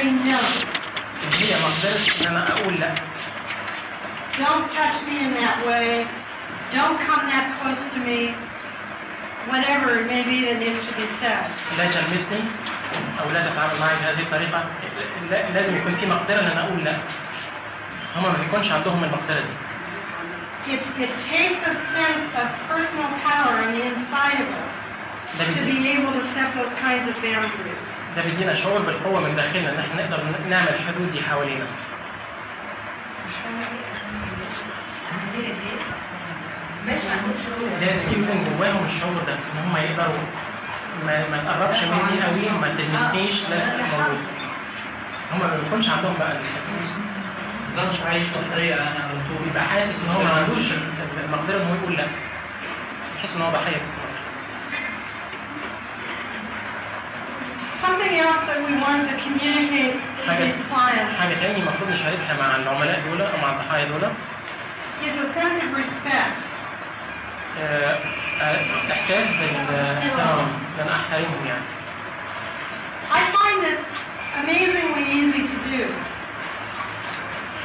say no. هي مقدرة إن أنا أقول لأ. Don't touch me in that way. Don't come that close to me. Whatever it may be that needs to be said. لا تلمسني أو لا تتعامل معي بهذه الطريقة. لازم يكون في مقدرة إن أنا أقول لأ. هما ما بيكونش عندهم المقدرة دي. It takes a sense of personal power on the inside of us to be able to set those kinds of boundaries. ده بيدينا شعور بالقوة من داخلنا إن إحنا نقدر نعمل الحدود دي حوالينا. لازم يكون جواهم الشعور ده إن هم يقدروا ما تقربش مني قوي، ما تلمسنيش، لازم تبقى موجود. هم ما بيكونش عندهم بقى ده مش عايش بطريقة أنا على طول يبقى حاسس إن هو ما عندوش المقدرة إن هو يقول لأ. يحس إن هو ضحية باستمرار. Something else that we want to communicate to these clients حاجة تانية المفروض نشاركها مع العملاء دول أو مع الضحايا دول is a sense of respect. إحساس بالاحترام، إن أنا أحترمهم يعني. I find this amazingly easy to do.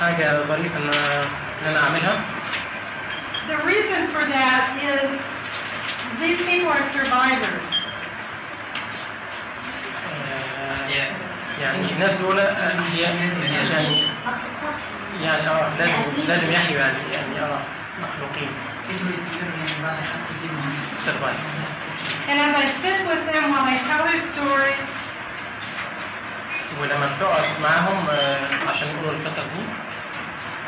حاجة ظريفة إن أنا أعملها. The reason for that is these people are survivors. يعني الناس دول لازم يحيوا يعني مخلوقين. And as I sit with them while they tell their stories, ولما بتقعد معاهم عشان يقولوا القصص دي.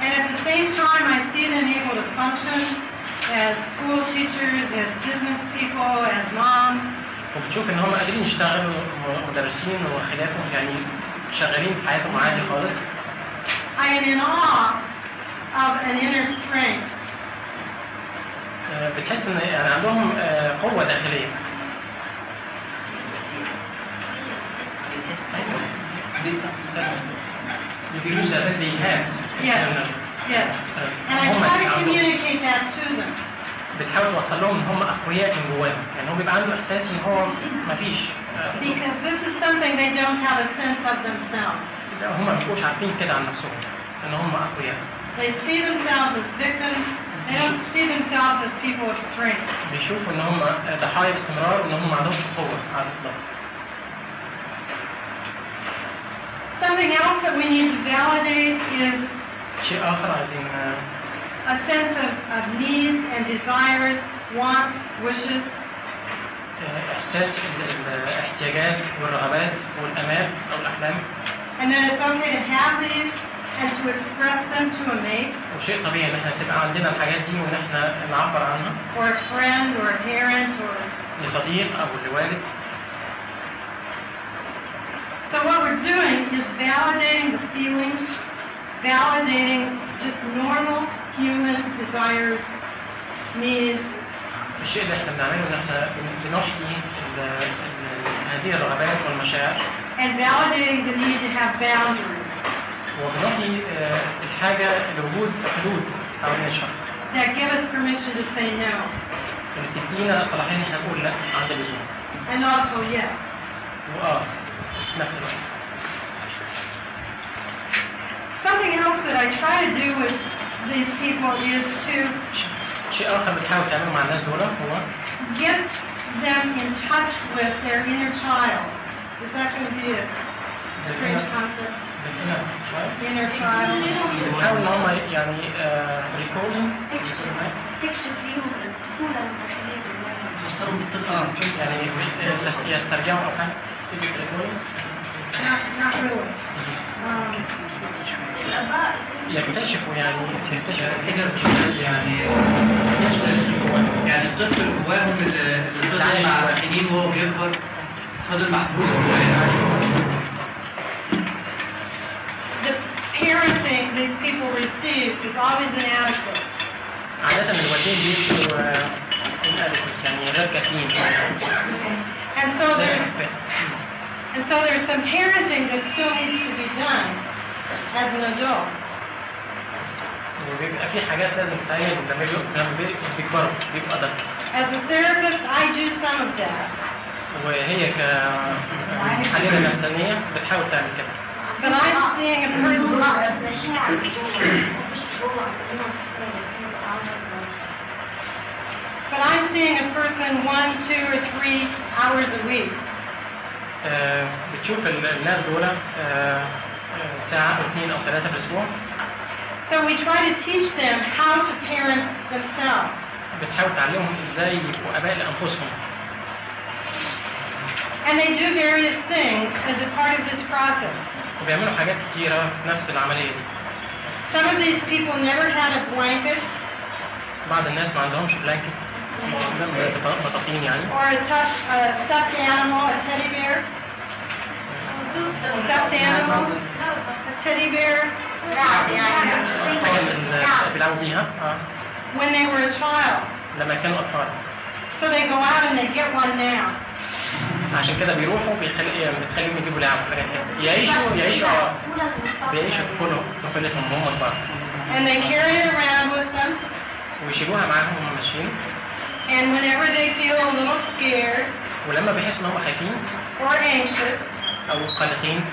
and at the same time I see them able to function as school teachers, as business people, as moms. وبتشوف ان هم قادرين يشتغلوا مدرسين وخلافهم يعني شغالين في حياتهم عادي خالص. I am in awe of an inner strength. بتحس ان يعني عندهم قوة داخلية. Yes. Yes. And I try to communicate that to them. بتحاول توصل لهم ان هم اقوياء من جواهم، يعني هو بيبقى عنده احساس ان هو مفيش. Because this is something they don't have a sense of themselves. هم ما بيبقوش عارفين كده عن نفسهم ان هم اقوياء. They see themselves as victims. They don't see themselves as people of strength. بيشوفوا ان هم ضحايا باستمرار وان هم ما عندهمش قوة على الاطلاق. Something else that we need to validate is شيء آخر عايزين a sense of needs and desires, wants, wishes. إحساس الاحتياجات والرغبات والآمال أو الأحلام. And then it's okay to have these and to express them to a mate. وشيء طبيعي إن إحنا تبقى عندنا الحاجات دي وإن إحنا نعبر عنها. Or a friend or a parent or لصديق أو لوالد. So what we're doing is validating the feelings, validating just normal human desires, needs. الشيء اللي احنا بنعمله ان احنا بنحيي هذه الرغبات والمشاعر. And validating the need to have boundaries. وبنحيي الحاجة لوجود حدود حوالين الشخص. That give us permission to say no. اللي بتدينا صلاحية ان احنا نقول لا عند اللزوم. And also yes. نفس الوقت. Something else that I try to do with these people is to شيء آخر بتحاول تعمله مع الناس دول هو get them in touch with their inner child. Is that going to be a strange concept? Inner child. بنحاول ان هم يعني recalling تكشف ليهم الطفولة والمشاعر يعني يسترجعوا أو حاجة. Is it recalling? Not really. يكتشفوا يعني يعني الطفل جواهم اللي فضل مع السنين وهو بيكبر فضل محبوس جواه. The parenting these people receive is always inadequate. عادة الوالدين بيبقوا inadequate يعني غير كافيين. And so there's some parenting that still needs to be done as an adult. وبيبقى في حاجات لازم تتعمل لما بيكبروا بيبقوا adults. As a therapist, I do some of that. وهي كحالية نفسانية بتحاول تعمل كده. But I'm seeing a person. But I'm seeing a person 1, 2, or 3 hours a week. بتشوف الناس دول ساعة أو 2 أو 3 في الأسبوع. So we try to teach them how to parent themselves. بتحاول تعلمهم إزاي يبقوا آباء لأنفسهم. And they do various things as a part of this process. وبيعملوا حاجات كتيرة في نفس العملية دي. Some of these people never had a blanket بعض الناس ما عندهمش بلانكت بطاطين يعني. or a stuffed animal, a teddy bear. A stuffed animal, a teddy bear. حاجة اللي بيلعبوا بيها When they were a child. لما كانوا أطفال. So they go out and they get one now. عشان كده بيروحوا بتخليهم يجيبوا لعب وحاجات كده. بيعيشوا طفولتهم وهم كبار. And they carry it around with them. ويشيلوها معاهم وهم ماشيين. And whenever they feel a little scared. ولما بيحسوا إن هم خايفين. Or anxious. أو قلقين.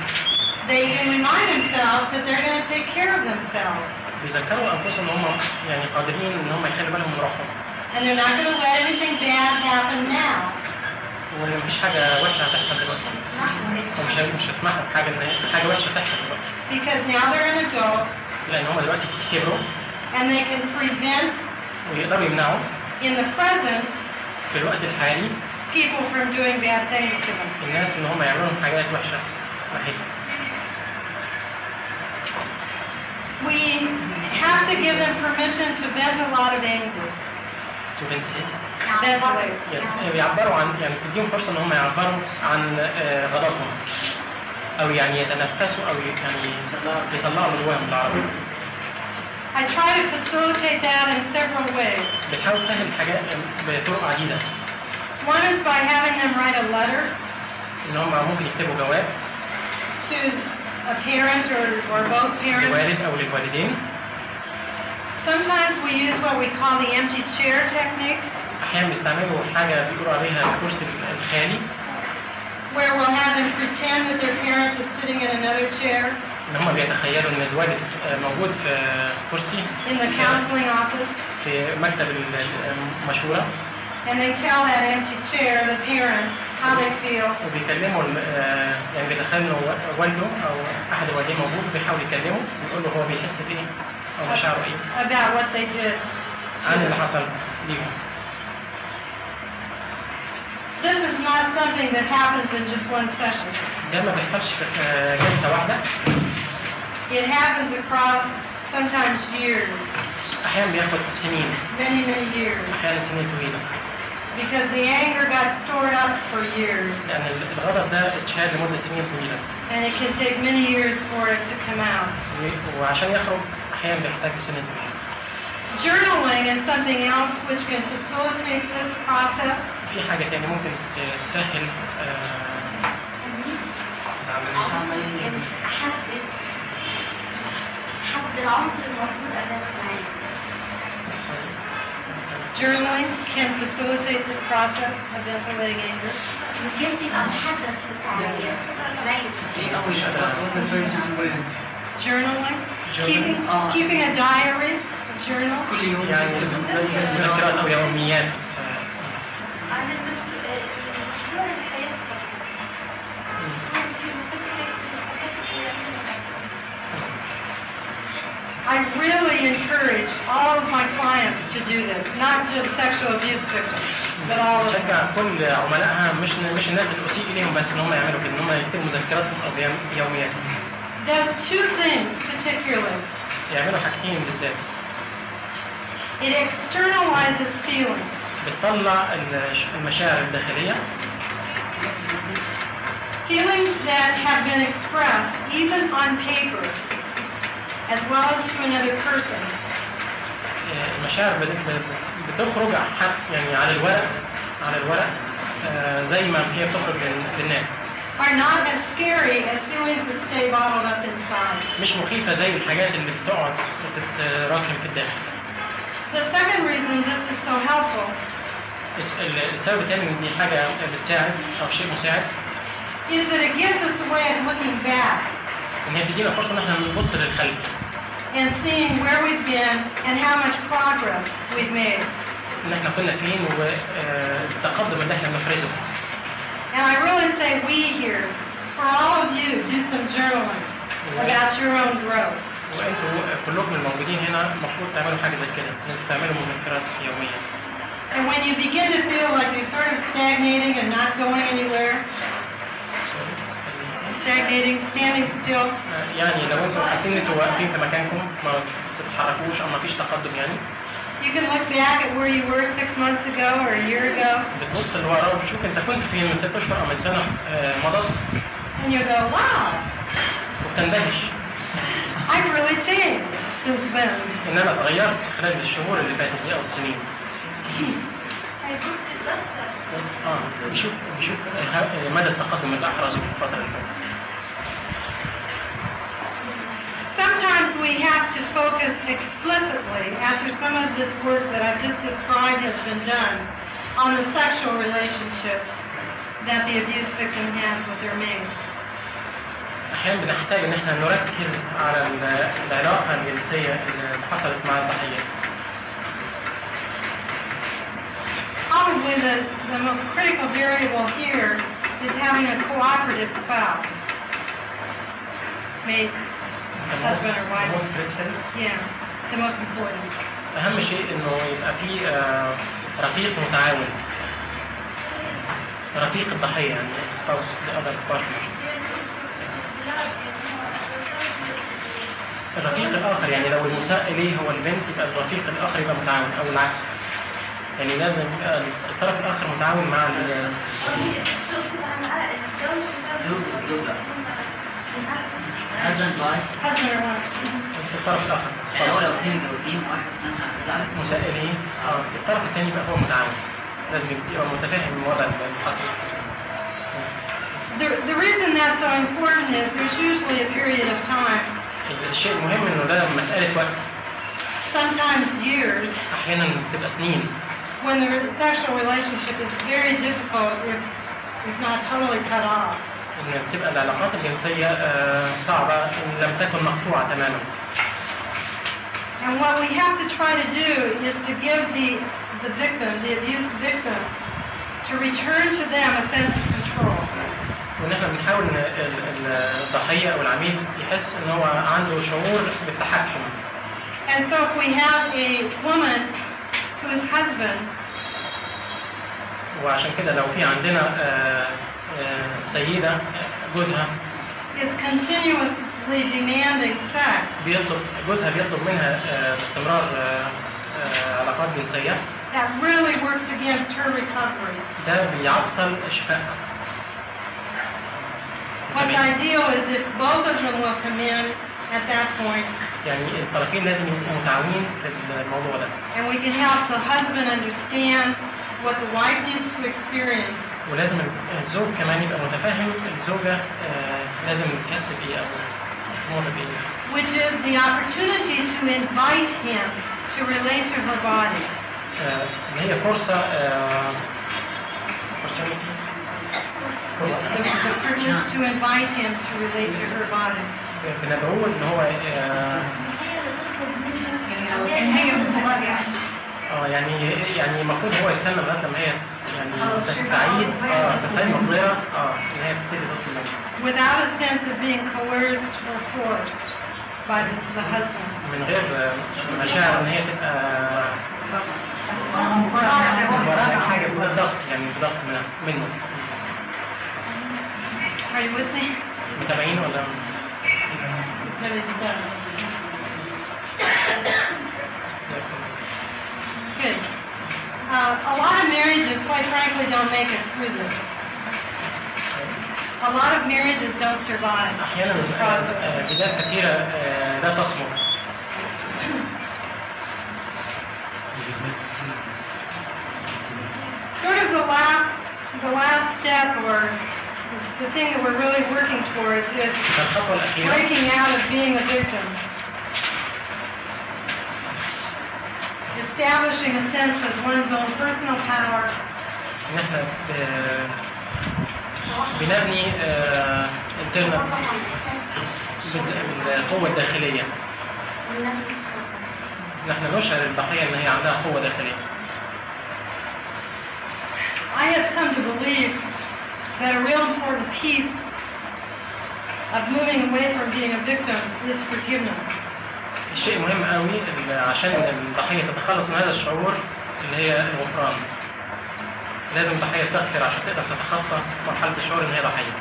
They can remind themselves that they're going to take care of themselves. بيذكروا أنفسهم إن هم يعني قادرين إن هم يخلوا بالهم من روحهم. And they're not going to let anything bad happen now. وإن مفيش حاجة وحشة هتحصل دلوقتي. ومش هيسمحوا بحاجة وحشة تحصل دلوقتي. Because now they're an adult. لأن هم دلوقتي كبروا. And they can prevent. ويقدروا يمنعوا. In the present. في الوقت الحالي. People from doing bad things to them. الناس إن هم يعملوا حاجات وحشة ناحيتهم. We have to give them permission to vent a lot of anger. To ventilate. Ventilate. Yes. يعبروا عن يعني تديهم فرصة إن هم يعبروا عن غضبهم. أو يعني يتنفسوا أو يعني يطلعوا من جواهم بالعربي. I try to facilitate that in several ways. بتحاول تسهل الحاجات بطرق عديدة. One is by having them write a letter. إن هم ممكن يكتبوا جواب. To a parent or both parents. للوالد أو للوالدين. Sometimes we use what we call the empty chair technique. أحيانا بيستعملوا حاجة بيقولوا عليها الكرسي الخالي. Where we'll have them pretend that their parent is sitting in another chair. إن هم بيتخيلوا إن الوالد موجود في كرسي. In the counseling office. في مكتب المشورة. And they tell that empty chair, the parent, how they feel. وبيكلموا يعني بيتخيلوا والده أو أحد الوالدين موجود وبيحاول يكلمه ويقول له هو بيحس بإيه أو مشاعره إيه. About what they did. عن اللي حصل ليهم. This is not something that happens in just one session. ده ما بيحصلش في جلسة واحدة. It happens across sometimes years. أحيانا بياخد سنين. Many years. أحيانا سنين طويلة. Because the anger got stored up for years. لأن الغضب ده اتشال لمدة سنين طويلة. And it can take many years for it to come out. وعشان يخرج أحيانا بيحتاج سنين طويلة. Journaling is something else which can facilitate this process. في حاجة تانية ممكن تسهل Journaling can facilitate this process of ventilating anger. Journaling, keeping a diary, a journal. يعني مذكرات أو يوميات. I really encourage all of my clients to do this, not just sexual abuse victims, but all of them. شجع كل عملائها مش الناس اللي أسيء إليهم بس إن هم يعملوا كده، إن هم يكتبوا مذكراتهم أو يومياتهم. Does two things particularly. يعملوا حاجتين بالذات. It externalizes feelings. بتطلع المشاعر الداخلية. Feelings that have been expressed even on paper, as well as to another person. المشاعر بتخرج يعني على الورق زي ما هي بتخرج للناس. Are not as scary as feelings that stay bottled up inside. مش مخيفة زي الحاجات اللي بتقعد وتتراكم في الداخل. The second reason this is so helpful. السبب الثاني إن دي حاجة بتساعد أو شيء مساعد. Is that it gives us the way of looking back. إن هي تدينا فرصة إن إحنا نبص للخلف. and seeing where we've been and how much progress we've made. إن إحنا كنا فين والتقدم اللي إحنا بنفرزه. And I really say we here, for all of you, do some journaling about your own growth. وأنتوا كلكم الموجودين هنا المفروض تعملوا حاجة زي كده، إن أنتوا تعملوا مذكرات يومية. And when you begin to feel like you're sort of stagnating and not going anywhere, stagnating, standing still, يعني لو أنتوا حاسين إن أنتوا واقفين في مكانكم ما بتتحركوش أو ما فيش تقدم يعني. you can look back at where you were 6 months ago or a year ago. بتبص لورا وبتشوف أنت كنت فين من 6 أشهر أو من سنة مضت. And you go, wow, وبتندهش. I've really changed since then. إن أنا اتغيرت خلال الشهور اللي فاتت دي أو السنين. بس بشوف مدى التقدم اللي أحرزه في الفترة اللي فاتت. Sometimes we have to focus explicitly, after some of this work that I've just described has been done, on the sexual relationship that the abuse victim has with their mate. أحيانا بنحتاج إن إحنا نركز على العلاقة الجنسية اللي حصلت مع الضحية. Probably the most critical variable here is having a cooperative spouse, mate, husband or wife. most critical. Yeah, the most important. أهم شيء إنه يبقى في رفيق متعاون. رفيق الضحية يعني spouse the other partner. الرفيق الآخر يعني لو المساء إليه هو البنت يبقى الرفيق الآخر يبقى متعاون أو العكس. يعني لازم الطرف الآخر متعاون مع husband wife الطرف الآخر مسائلين الطرف الثاني يبقى هو متعاون لازم يبقى متفاهم الوضع اللي حصل. The reason that's so important is there's usually a period of time. الشيء المهم إنه ده مسألة وقت. Sometimes years. أحيانا بتبقى سنين. When the sexual relationship is very difficult if not totally cut off. إن بتبقى العلاقات الجنسية صعبة إن لم تكن مقطوعة تماما. And what we have to try to do is to give the victim, the abuse victim, to return to them a sense of control. ونحن بنحاول إن الضحية أو العميل يحس إن هو عنده شعور بالتحكم. And so if we have a woman whose husband وعشان كده لو في عندنا سيدة جوزها is continuously demanding sex, جوزها بيطلب منها باستمرار علاقات جنسية. that really works against her recovery. ده بيعطل شفائها. What's ideal is if both of them will come in at that point. يعني الطرفين لازم يبقوا متعاونين في الموضوع ده. And we can help the husband understand what the wife needs to experience. ولازم الزوج كمان يبقى متفاهم الزوجة لازم تحس بيه أو تمر بيه. Which is the opportunity to invite him to relate to her body. هي فرصة The privilege to invite him to relate to her body. بندعوه إن هو يعني المفروض هو يستنى لغاية لما هي يعني تستعيد مقدرة إن هي تبتدي تطلب without a sense of being coerced or forced by the husband. من غير مشاعر إن هي تبقى حاجة بالضغط يعني بالضغط منه. Are you with me? متابعين ولا؟ Good. A lot of marriages, quite frankly, don't make it through this. A lot of marriages don't survive. أحيانا زيجات كثيرة لا تصمت. Sort of the last step, or the thing that we're really working towards, is breaking out of being a victim. Establishing a sense of one's own personal power. نحن بنبني internal بالقوة الداخلية. نحن نشعر الضحية إن هي عندها قوة داخلية. I have come to believe that a real important piece of moving away from being a victim is forgiveness. الشيء مهم قوي عشان الضحية تتخلص من هذا الشعور اللي هي الغفران. لازم الضحية تغفر عشان تقدر تتخطى مرحلة الشعور إن هي ضحية.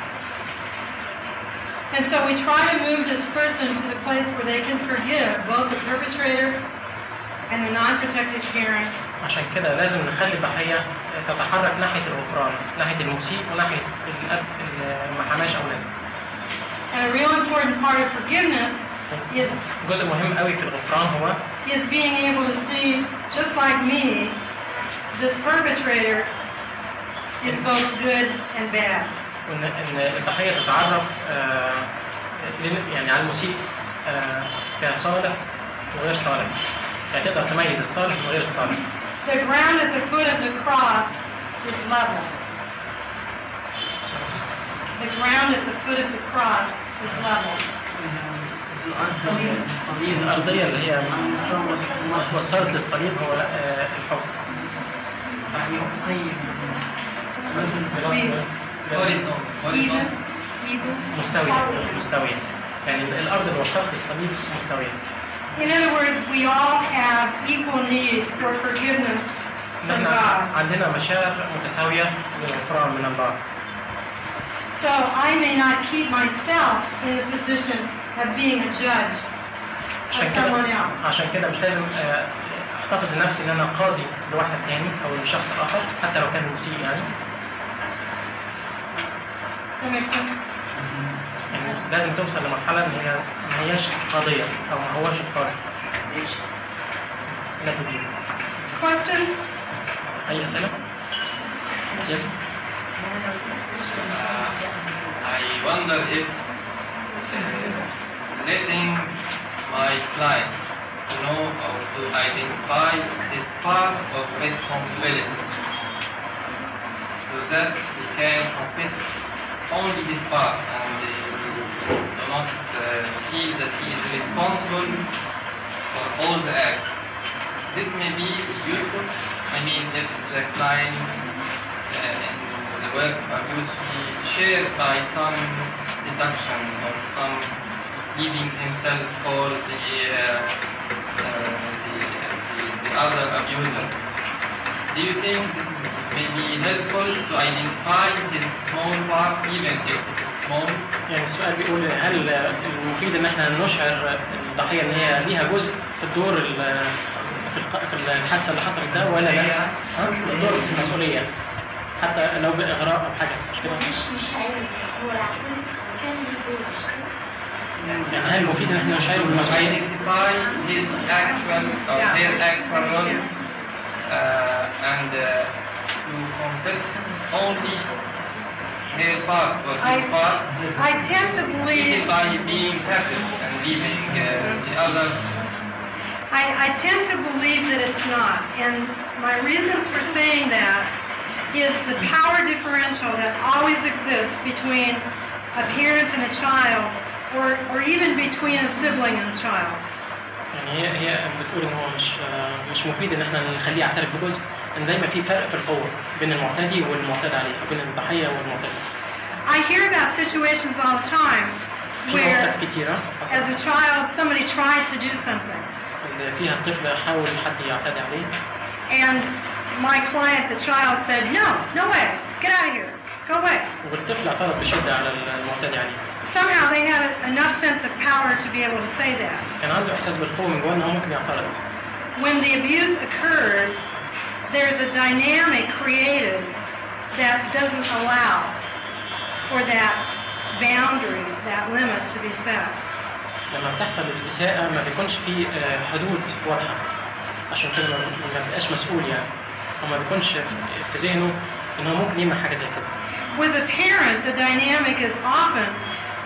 And so we try to move this person to the place where they can forgive both the perpetrator and the non-protected parent. عشان كده لازم نخلي الضحية تتحرك ناحية الغفران، ناحية المسيء وناحية الأب اللي ما حماش أولاده. And a real important part of forgiveness is جزء مهم قوي في الغفران هو is being able to see, just like me, this perpetrator is both good and bad. وإن الضحية تتعرف يعني على المسيء كصالح وغير صالح، يعني تقدر تميز الصالح وغير الصالح. The ground at the foot of the cross is level. The ground at the foot of the cross is level. الأرضية اللي هي وصلت للصليب هو الحب. مستوية. يعني الأرض اللي وصلت للصليب مستوية. In other words, we all have equal need for forgiveness from God. عندنا مشاعر متساوية للغفران من الله. So I may not keep myself in the position of being a judge of someone else. عشان كده مش لازم احتفظ لنفسي ان انا قاضي لواحد تاني او لشخص اخر حتى لو كان مسيء يعني. That makes sense? يعني لازم توصل لمرحلة ان هي ما هياش قضية او ما هوش قاضي. لا تجيب. Questions? اي اسئلة؟ Yes. I wonder if letting my client to know or to identify his part of responsibility so that he can confess only his part and do not feel that he is responsible for all the acts. This may be useful. I mean, if the client in the work of abuse be shared by some seduction or some leaving himself for the other abuser. Do you think this may be helpful to identify his small part, even if it is small? يعني السؤال بيقول هل المفيد ان احنا نشعر الضحية ان هي ليها جزء في الدور في الحادثة اللي حصلت ده ولا لا؟ الدور في المسؤولية حتى لو بإغراء أو حاجة مش كده؟ مش عارف بس هو العقل كان بيقول يعني هل المفيد ان احنا نشعر بالمسؤولية؟ Identify his actual or their actual role and to confess only their part or his part. I tend to believe by being passive and leaving the other. I tend to believe that it's not, and my reason for saying that is the power differential that always exists between a parent and a child, or even between a sibling and a child. يعني هي بتقول ان هو مش مفيد ان احنا نخليه يعترف بجزء، ان دايما في فرق في القوة بين المعتدي والمعتدى عليه، بين الضحية والمعتدي. I hear about situations all the time where, as a child, somebody tried to do something. فيها الطفل حاول حد يعتدي عليه. And my client, the child, said, no way, get out of here, go away. والطفل اعترض بشدة على المعتدي عليه. Somehow they had enough sense of power to be able to say that. كان عنده إحساس بالقوة من جواه إنه ممكن يعترض. When the abuse occurs, there's a dynamic created that doesn't allow for that boundary, that limit to be set. لما بتحصل الإساءة ما بيكونش في حدود واضحة، عشان كده ما بيبقاش مسؤول يعني، وما بيكونش في ذهنه إنه ممكن يعمل حاجة زي كده. With a parent, the dynamic is often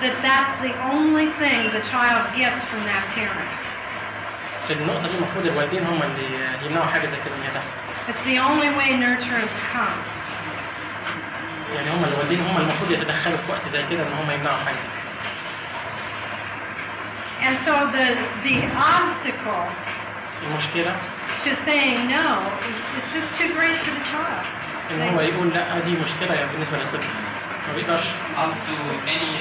that that's the only thing the child gets from that parent. في النقطة دي المفروض الوالدين هم اللي يمنعوا حاجة زي كده إن هي تحصل. It's the only way nurturance comes. يعني هم الوالدين هم المفروض يتدخلوا في وقت زي كده إن هم يمنعوا حاجة زي كده. And so the obstacle المشكلة to saying no is just too great for the child. إن هو يقول لا دي مشكلة يعني بالنسبة للطفل ما بيقدرش. Up to any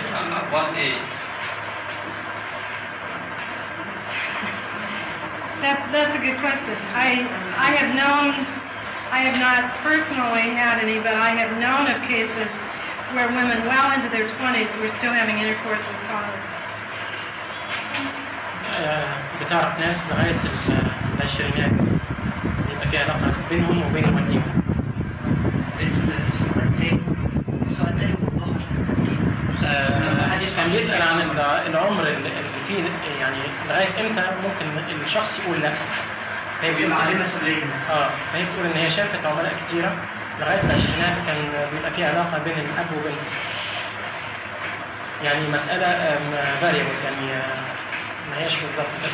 what age? That's a good question. I have not personally had any, but I have known of cases where women well into their 20s were still having intercourse with father. بتعرف ناس لغاية العشرينات يبقى في علاقة بينهم وبين والديهم. كان بيسأل عن العمر اللي فيه يعني لغاية امتى ممكن الشخص يقول لا. هي بتقول فهي بتقول ان هي شافت عملاء كتيرة لغاية العشرينات كان بيبقى في علاقة بين الأب وبنته. يعني مسألة فاريبل يعني ما هيش بالظبط. مش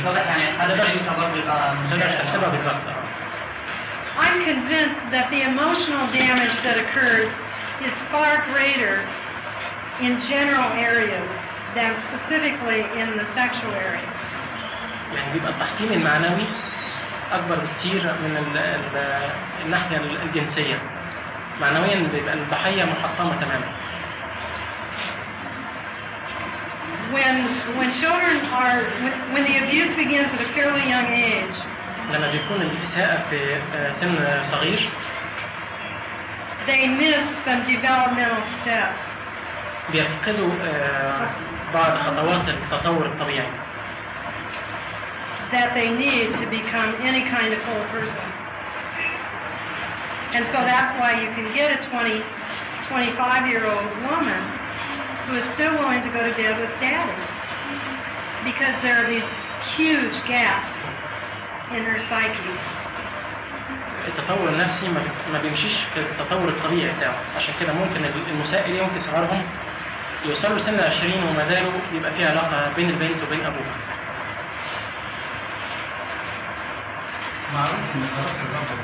واضح يعني حد تقدرش تحسبها بالظبط. I'm convinced that the emotional damage that occurs is far greater in general areas than specifically in the sexual area. يعني بيبقى التحطيم المعنوي أكبر بكتير من الناحية الجنسية. معنويا بيبقى الضحية محطمة تماما. When the abuse begins at a fairly young age, لما بيكون الإساءة في سن صغير they miss some developmental steps. بيفقدوا بعض خطوات التطور الطبيعي. That they need to become any kind of whole person. And so that's why you can get a 25-year-old woman who is still willing to go to bed with daddy. Because there are these huge gaps in her psyche. التطور النفسي ما بيمشيش في التطور الطبيعي بتاعه. عشان كده ممكن النساء اليوم في صغرهم يوصلوا سن 20 وما زالوا يبقى في علاقة بين البنت وبين أبوها. معروف ان خلاص الرابط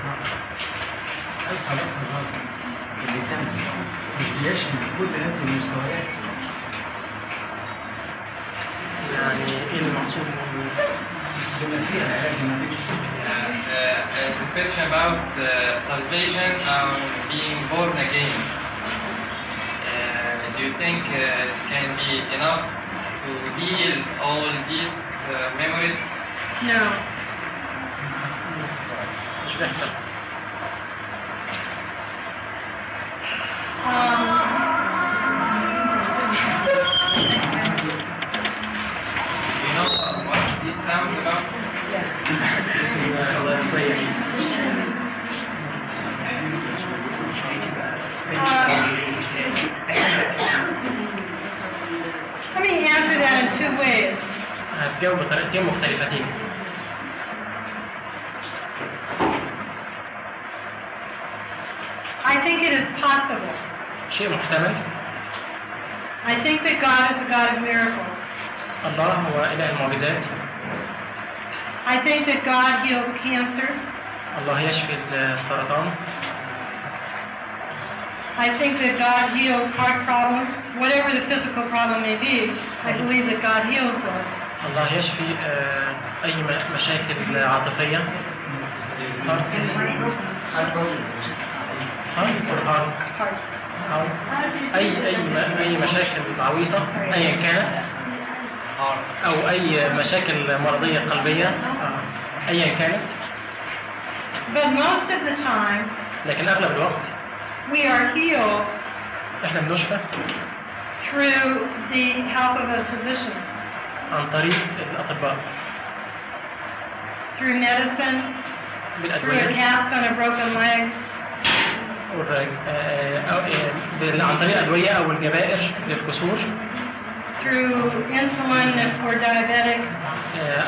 خلاص الرابط اللي تم مش بيشمل كل هذه المستويات. يعني ايه المقصود بما فيها العلاج ما فيش. It's a question about salvation and being born again. Do you think it can be enough to heal all these memories? No. مش بيحصل. You know what this sounds about? This is prayer. Let me answer that in two ways. هتجاوب بطريقتين مختلفتين. I think it is possible. شيء محتمل. I think that God is a God of miracles. الله هو إله المعجزات. I think that God heals cancer. الله يشفي السرطان. I think that God heals heart problems, whatever the physical problem may be. I believe that God heals those. الله يشفي أي مشاكل عاطفية. أي مشاكل عويصة أيا كانت أو أي مشاكل مرضية قلبية أيا كانت. But most of the time, لكن أغلب الوقت we are healed إحنا بنشفى through the help of a physician, عن طريق الأطباء. through medicine, through a بالأدوية cast on a broken leg, عن طريق الأدوية أو الجبائر للكسور through insulin if we're diabetic.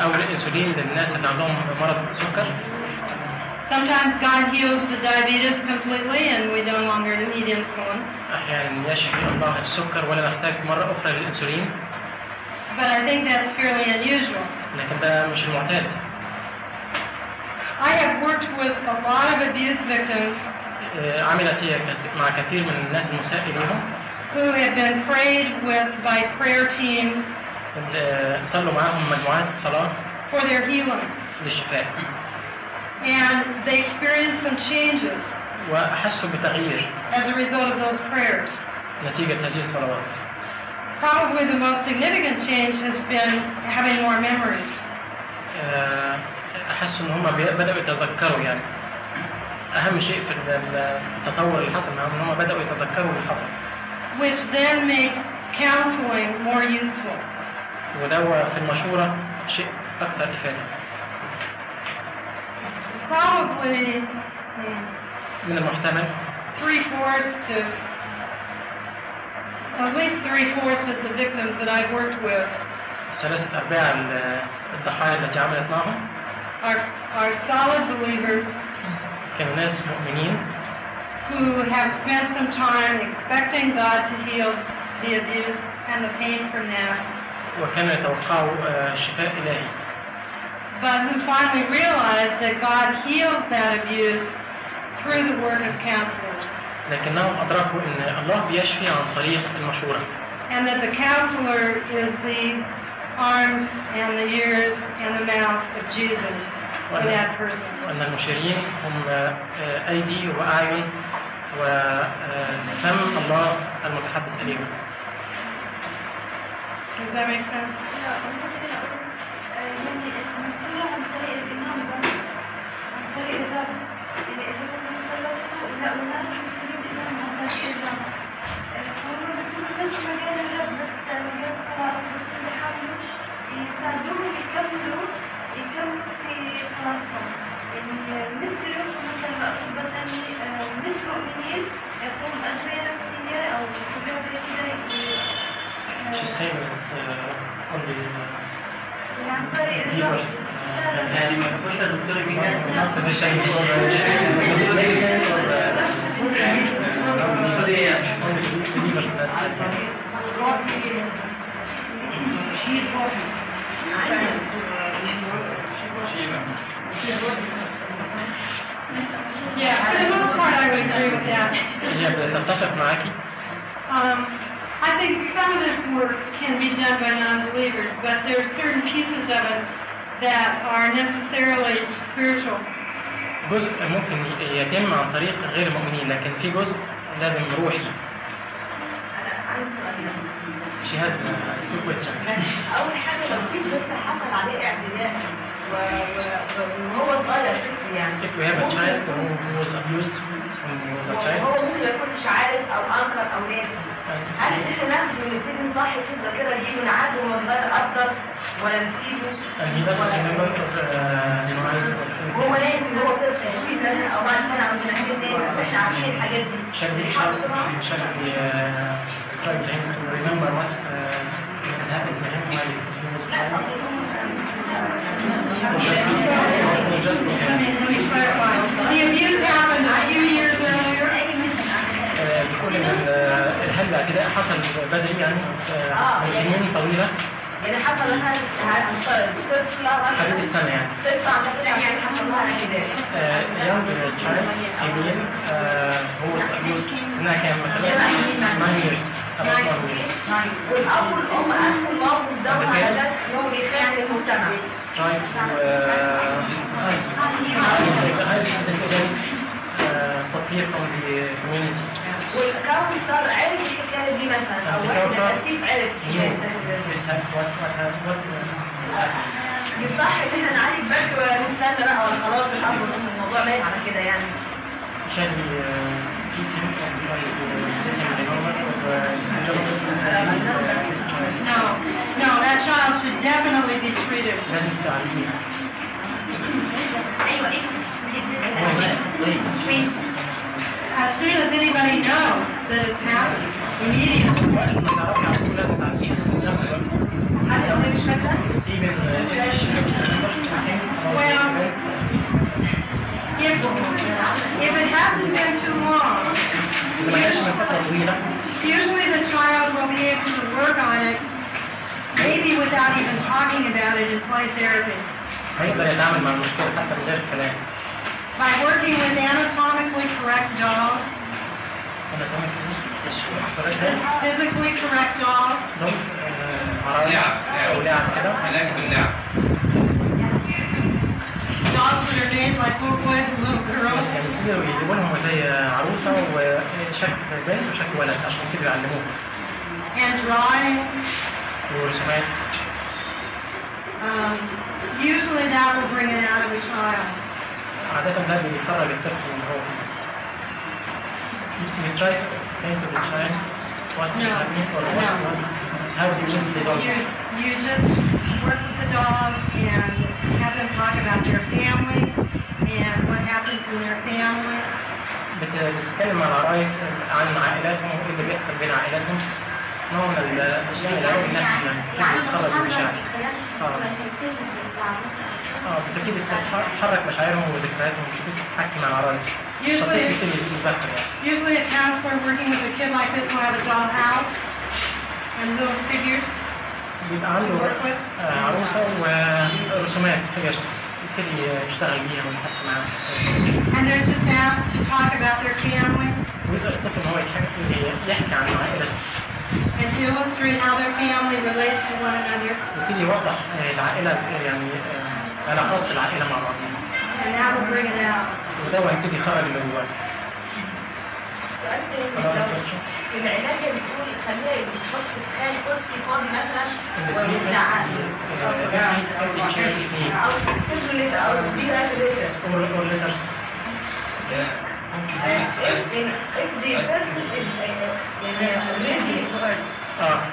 أو الأنسولين للناس اللي عندهم مرض السكر. Sometimes God heals the diabetes completely and we no longer need insulin. أحيانا يشفي الله السكر ولا نحتاج مرة أخرى للأنسولين. But I think that's fairly unusual. لكن ده مش المعتاد. I have worked with a lot of abuse victims عملت هي مع كثير من الناس المساء لهم who have been prayed with by prayer teams صلوا معاهم مجموعات صلاة for their healing. للشفاء، And they experienced some changes وأحسوا بتغيير as a result of those prayers. نتيجة هذه الصلوات. Probably the most significant change has been having more memories. أحسوا إن هم بدأوا يتذكروا، يعني أهم شيء في التطور اللي حصل معهم إن هم بدأوا يتذكروا اللي حصل. Which then makes counseling more useful. وده في المشورة شيء أكثر إفادة. Probably من المحتمل 3/4 to at least 3/4 of the victims that I've worked with 3/4 الضحايا التي عملت معهم are solid believers كانوا ناس مؤمنين who have spent some time expecting God to heal the abuse and the pain from that, وكانوا يتوقعوا شفاء إلهي، but who finally realized that God heals that abuse through the work of counselors, لكنهم أدركوا إن الله بيشفي عن طريق المشورة، and that the counselor is the arms and the ears and the mouth of Jesus for that person. وأن المشيرين هم أيدي وأعين وفم الله المتحدث إليهم. Does that make sense? يعني المسؤولة عن طريق الإمام بس، عن طريق الرب، يعني إذا كنا نخلصه لا والناس مسؤولين الإمام عن طريق الرب، فهم بيكونوا بس مجال الرب، بس مجال الصلاة، بس اللي حاولوا يساعدوهم يكملوا في صلاتهم، يعني مش يروحوا مثلا لأطباء تاني مش مؤمنين يكونوا أدوية نفسية أو كلهم كده. She's saying that all these يعني ما تخش الدكتور physicians or medicine or believers Yeah, for the most part I would agree with that. هي بتتفق معاكي. I think some of this work can be done by non-believers, but there are certain pieces of it that are necessarily spiritual. جزء ممكن يتم عن طريق غير المؤمنين، لكن في جزء لازم روحي. أنا عندي سؤال. She has two questions. أول حاجة لو في طفل حصل عليه اعتداء وهو صغير طفل يعني. If we have a child who was abused when he was a child. وهو ممكن ما يكونش عارف أو أنكر أو ناسي. هل احنا ناخده ونبتدي نصحي في الذاكرة دي ونعدي ونغير أفضل ولا نسيبه؟ وهو ناسي إن هو طفل 20 سنة أو بعد سنة أو سنتين تاني واحنا عارفين الحاجات دي. Try to remember what has happened to him while he was Let me clarify. The abuse happened a few years earlier. بيقول ان الاعتداء حصل بدري يعني من سنين طويله. يعني حصل مثلا طفل حدود السنه يعني. طفل عندنا يعني حصل لها اعتداء. young child female who was abused سنها كام مثلا؟ 9 years. والاب والام اخذوا الموقف ده على اساس ان هو بيخاف من المجتمع. Try to hide the dissidents for fear from the community. والكونسلر عرف الحكايه دي مثلا او واحد الاسيس عرف يصح ان احنا نعالج بدري ولا نستنى بقى ولا خلاص الاب والام الموضوع مات على كده يعني. No, that child should definitely be treated. As soon as anybody knows that it's happening, immediately. Well, if it hasn't been too long, usually the child will be able to work on it, maybe without even talking about it in play therapy. By working with anatomically correct dolls, physically correct dolls, أو لاعب كده. علاج باللعب. Dogs that are named like little boys and little girls. بس يعني يجيبوا لهم زي عروسة وشكل بنت وشكل ولد عشان كده يعلموهم. And drawings. ورسومات. Usually that will bring it out of a child. عادة ده بيخرج الطفل من هو. You try to explain to the child what is happening or how to use the dog. You just work with the dogs and have them talk about their family and what happens in their family. بتتكلم مع العرايس عن عائلاتهم وايه اللي بيحصل بين عائلاتهم. نوع من الاشياء العلم النفسي يعني بتخرج المشاعر. بتبتدي تحرك مشاعرهم وذكرياتهم وبتبتدي تحكي مع العرايس. Usually a counselor working with a kid like this will have a doll house and little figures. بيبقى عنده عروسة ورسومات figures يبتدي يشتغل بيها ويحكي معاها. And they're just asked to talk about their family. ويسأل الطفل إن هو يحكي عن عائلته. And to illustrate how their family relates to one another. يبتدي يوضح العائلة يعني علاقات العائلة مع بعضها. And that will bring it out. وده هيبتدي يخرج اللي جواه. العلاج اللي بتقول خليها يحط تخيل كرسي فاضي مثلا ويزعق او تفلت او كبيره كده.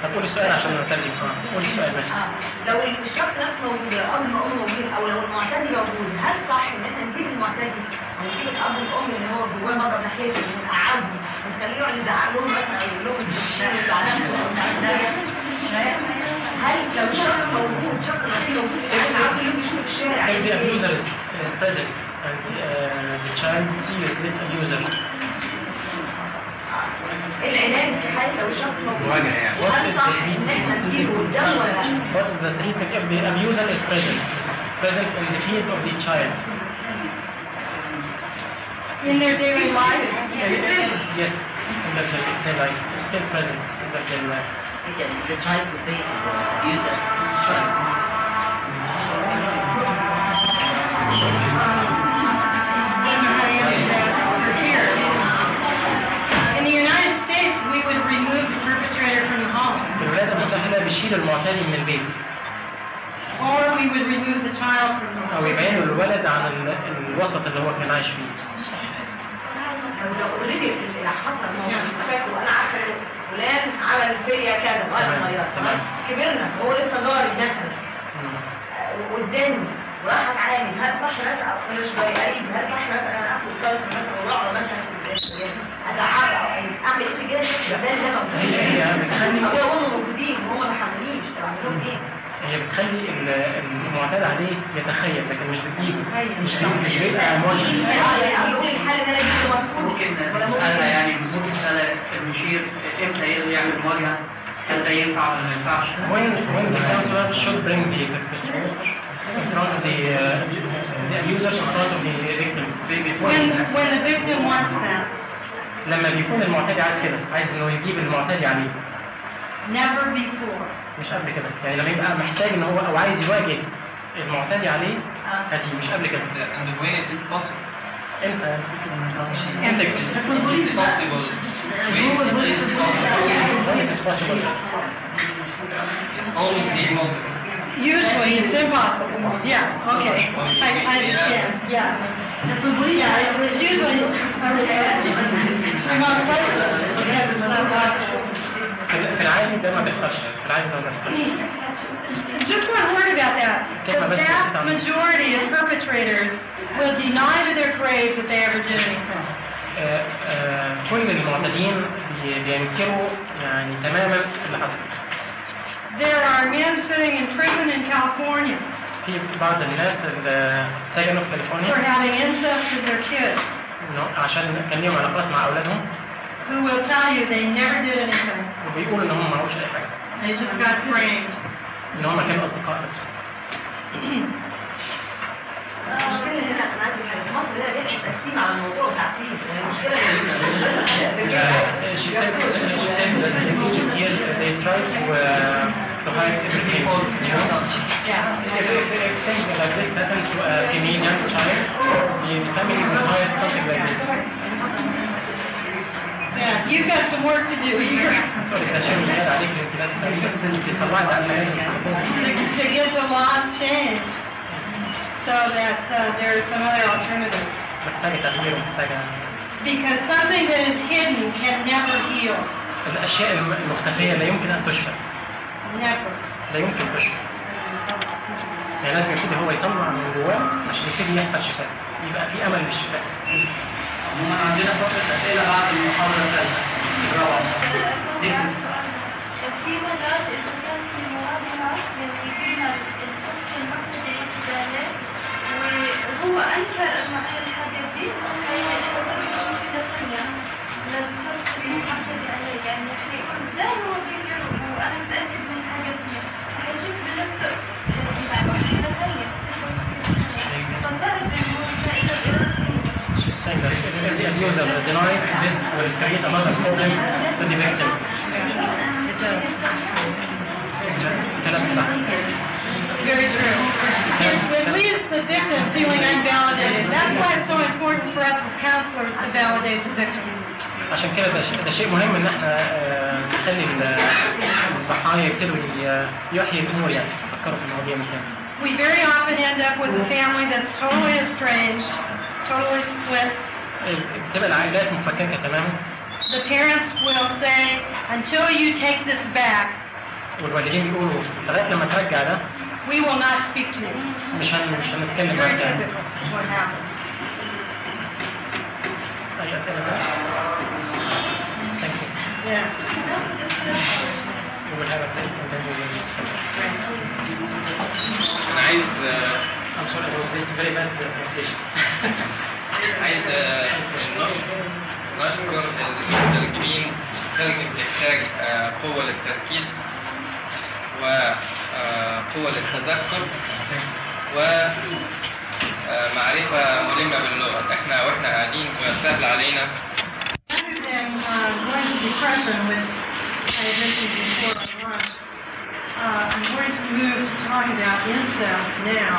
طب قولي السؤال عشان نترجم. قولي السؤال ماشي. لو الشخص نفسه موجود الاب والام موجودين او لو المعتدي موجود هل صح ان احنا نجيب المعتدي ونجيب الاب والام اللي هو جواه مضرب ناحيته ونقعدهم ونخليه يقعد يزعق لهم مثلا او يقول لهم انتوا زعلانين هل لو الشخص موجود شخص موجود يعني كل يوم يشوف الشارع The abuser is present and the child sees this abuser. العلاج في حالة لو الشخص موجود يعني. هل صح ان احنا نديله قدام ولا لا؟ What is the treatment if the abuser is present in the field of the child? In their daily life? Yes, in their life, it's still present in their daily life. Again, if you're trying to face it as abusers, sure. In the United States, we would remove the perpetrator from the home. الولايات المتحدة بيشيل المعتدي من البيت. Or we would remove the child from the home. أو يبعدوا الولد عن الوسط اللي هو كان عايش فيه. لو اوريدي اللي حصل موقف وانا عارفه فلان عمل فيا كذا وانا صغير كبرنا هو لسه جاري مثلا وقدامي وراحت عالي هل صح مثلا او مش قريب هل صح مثلا انا اخد كارثه مثلا وراعه مثلا ازعله او اعمل ايه كده ده هو موجودين وهم ما حمليش طب اعمل لهم ايه؟ هي بتخلي المعتاد عليه يتخيل لكن مش بتجيبه مش بيبقى موجه. يقول الحل ان انا جبت مرفوض ممكن نسألها يعني ممكن تسأل المشير امتى يقدر يعمل مواجهة هل ده ينفع ولا ما ينفعش؟ When the counselor should bring the in front of the abusers in front of the victim. When the victim wants that. لما بيكون المعتدي عايز كده عايز انه يجيب المعتدي عليه. Never before. مش قبل كده يعني لما يبقى محتاج ان هو او عايز يواجه المعتدي عليه هاتي مش قبل كده. And when it is possible. امتى؟ It is possible. When it is possible. It's always impossible. Usually it's impossible. Yeah, okay. I understand. Yeah. It's usually not possible because it's not possible. في العادي ده ما بيحصلش. في العادي ده ما بيحصلش. Just one word about that. The vast majority of perpetrators will deny to their grave that they ever did anything. كل المعتدين بينكروا يعني تماما اللي حصل. There are men sitting in prison in California في بعض الناس اللي سجنوا في كاليفورنيا for having incest with their kids عشان كان ليهم علاقات مع اولادهم. Who will tell you they never did anything. وبيقولوا ان هم ما عملوش اي حاجه. They just got framed. ان هم كانوا اصدقاء بس. المشكلة هنا أنا عايز في مصر هنا بيحكي تقسيم على الموضوع تعسيب المشكلة She said that in Egypt here they try to to hide everything. You know? If things like this happen to a female young child, the family will hide something like this. Yeah, you've got some work to do here to get the laws changed so that there are some other alternatives. Because something that is hidden can never heal. الأشياء المختفية لا يمكن أن تشفى. Never. لا يمكن تشفى. يعني لازم يبتدي هو يطلع من جواه عشان يبتدي يحصل شفاء. يبقى في أمل للشفاء. عموما عندنا فترة أسئلة بعد المحاضرة الثالثة. في مرات إذا كان في مواضيع يعني يجينا الشخص المرتبط بالاعتداءات وهو أنكر إنه عمل الحاجة دي هي مشكلة ثانية للشخص المعتدي عليه يعني حيقول لا هو بينكر وأنا متأكد من الحاجة دي حيشوف بنفسه مشكلة ثانية فالظاهر إنه إذا الإرادة She's saying that if the abuser denies this will create another problem to the victim. It does. كلام صح. Very true. It leaves the victim feeling unvalidated. That's why it's so important for us as counselors to validate the victim. عشان كده ده شيء مهم ان احنا نخلي الضحايا يبتدوا يحيي الامور يعني يفكروا في المواضيع من تاني. We very often end up with a family that's totally estranged, totally split. بتبقى العائلات مفككة تماما. The parents will say, until you take this back, والوالدين بيقولوا لغاية لما ترجع ده we will not speak to you. مش هنتكلم Very معاك يعني. typical what happens. أي أسئلة بقى؟ Thank you. Yeah. We will have a break and then we will أنا عايز I'm sorry about this very bad pronunciation. عايز نشكر المترجمين. المترجم بيحتاج قوة للتركيز وقوة للتذكر ومعرفة ملمة باللغة. واحنا قاعدين سهل علينا. Rather than going to depression, which I had mentioned before on lunch, I'm going to move to talk about incest now.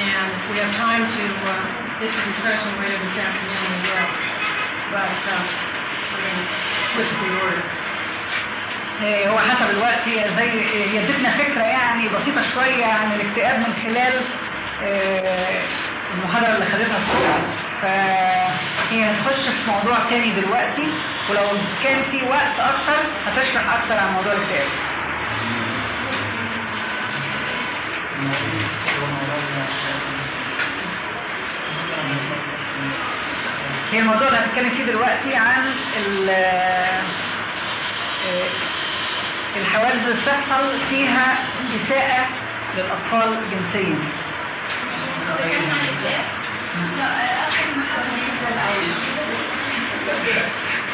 And if we have time to get to depression later this afternoon, we will. But I'm going to switch the order. هو حسب الوقت هي ادتنا فكره يعني بسيطه شويه عن الاكتئاب من خلال المحاضره اللي خدتها الصبح فهي هتخش في موضوع تاني دلوقتي ولو كان في وقت اكتر هتشرح اكتر عن موضوع الاكتئاب. هي الموضوع اللي هنتكلم فيه دلوقتي عن الحوادث اللي بتحصل فيها إساءة للأطفال جنسيا.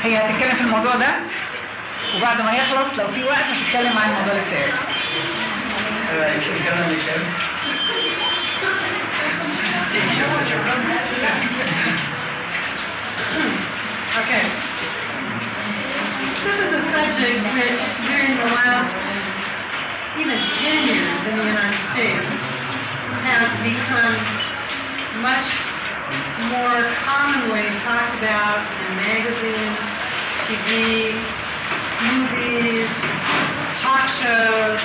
هي هتتكلم في الموضوع ده وبعد ما يخلص لو في وقت هتتكلم عن موضوع الاكتئاب. Okay. This is a subject which during the last even 10 years in the United States has become much more commonly talked about in magazines, TV, movies, talk shows.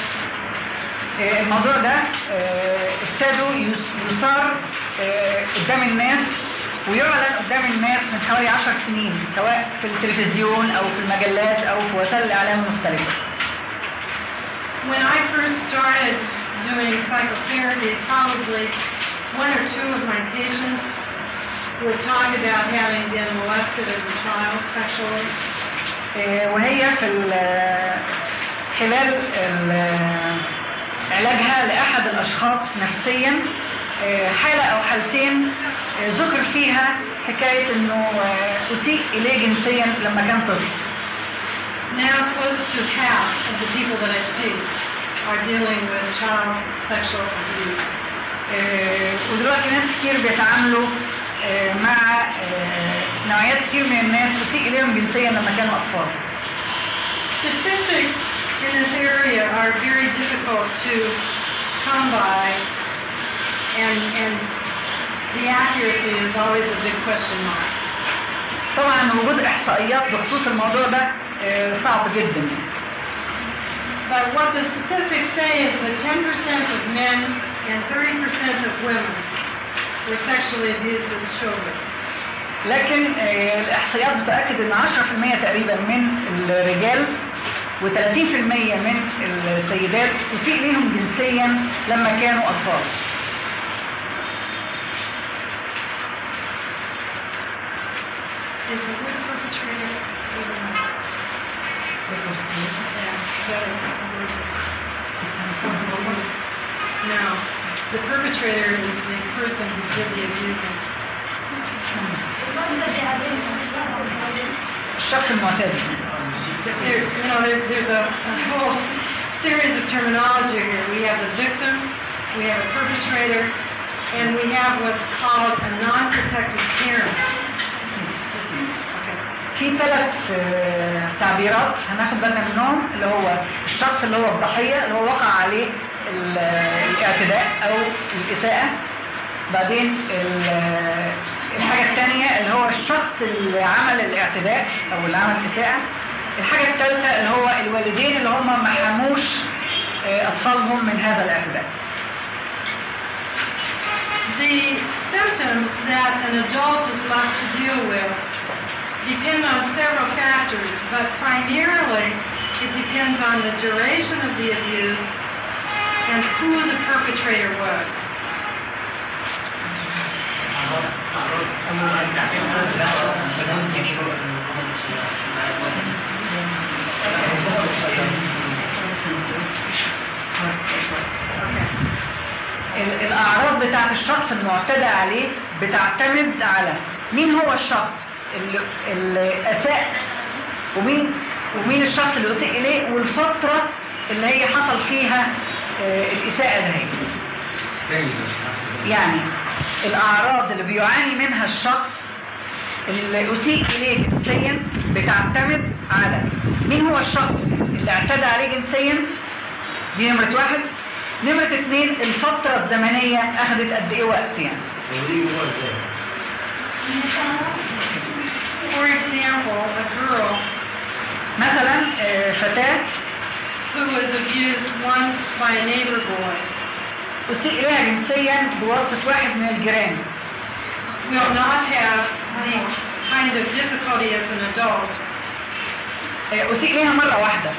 الموضوع ده ابتدوا يصار قدام الناس ويعلن قدام الناس من حوالي 10 سنين سواء في التلفزيون أو في المجلات أو في وسائل الإعلام المختلفة. When I first started doing psychotherapy, probably one or two of my patients would talk about having been molested as a child sexually. وهي في خلال علاجها لأحد الأشخاص نفسيا حالة أو حالتين ذكر فيها حكاية إنه أسيء إليه جنسيا لما كان طفل. Now close to half of the people that I see are dealing with child sexual abuse. ودلوقتي ناس كتير بيتعاملوا مع نوعيات كتير من الناس أسيء إليهم جنسيا لما كانوا أطفال. Statistics in this area are very difficult to come by, and the accuracy is always a big question mark. طبعا وجود احصائيات بخصوص الموضوع ده صعب جدا. But what the statistics say is that 10% of men and 30% of women were sexually abused as children. لكن الاحصائيات بتأكد ان 10% تقريبا من الرجال و30% من السيدات أسيء ليهم جنسيا لما كانوا أطفال. Is the word perpetrator even No. The perpetrator is the person who did the abusing. الشخص المعتدي. There's a whole series of terminology here. We have the victim, we have a perpetrator, and we have what's called a non-protected parent. في 3 تعبيرات هناخد بالنا منهم، اللي هو الشخص اللي هو الضحية اللي هو وقع عليه الاعتداء أو الإساءة. بعدين الحاجة الثانية اللي هو الشخص اللي عمل الاعتداء أو اللي عمل الإساءة. الحاجة الثالثة اللي هو الوالدين اللي هم ما حموش أطفالهم من هذا الاعتداء. The symptoms that an adult is left to deal with depend on several factors, but primarily it depends on the duration of the abuse and who the perpetrator was. الأعراض بتاعت الشخص المعتدى عليه بتعتمد على مين هو الشخص اللي أساء ومين الشخص اللي أساء إليه والفترة اللي هي حصل فيها الإساءة دهيت. يعني الأعراض اللي بيعاني منها الشخص اللي أسيء إليه جنسيا بتعتمد على مين هو الشخص اللي اعتدى عليه جنسيا، دي نمرة 1. نمرة 2 الفترة الزمنية أخذت قد إيه وقت يعني. For example, a girl مثلا فتاة who was abused once by a neighbor boy أسيء إليها جنسيا بواسطة واحد من الجيران will not have the kind of difficulty as an adult. أسيء إليها مرة واحدة،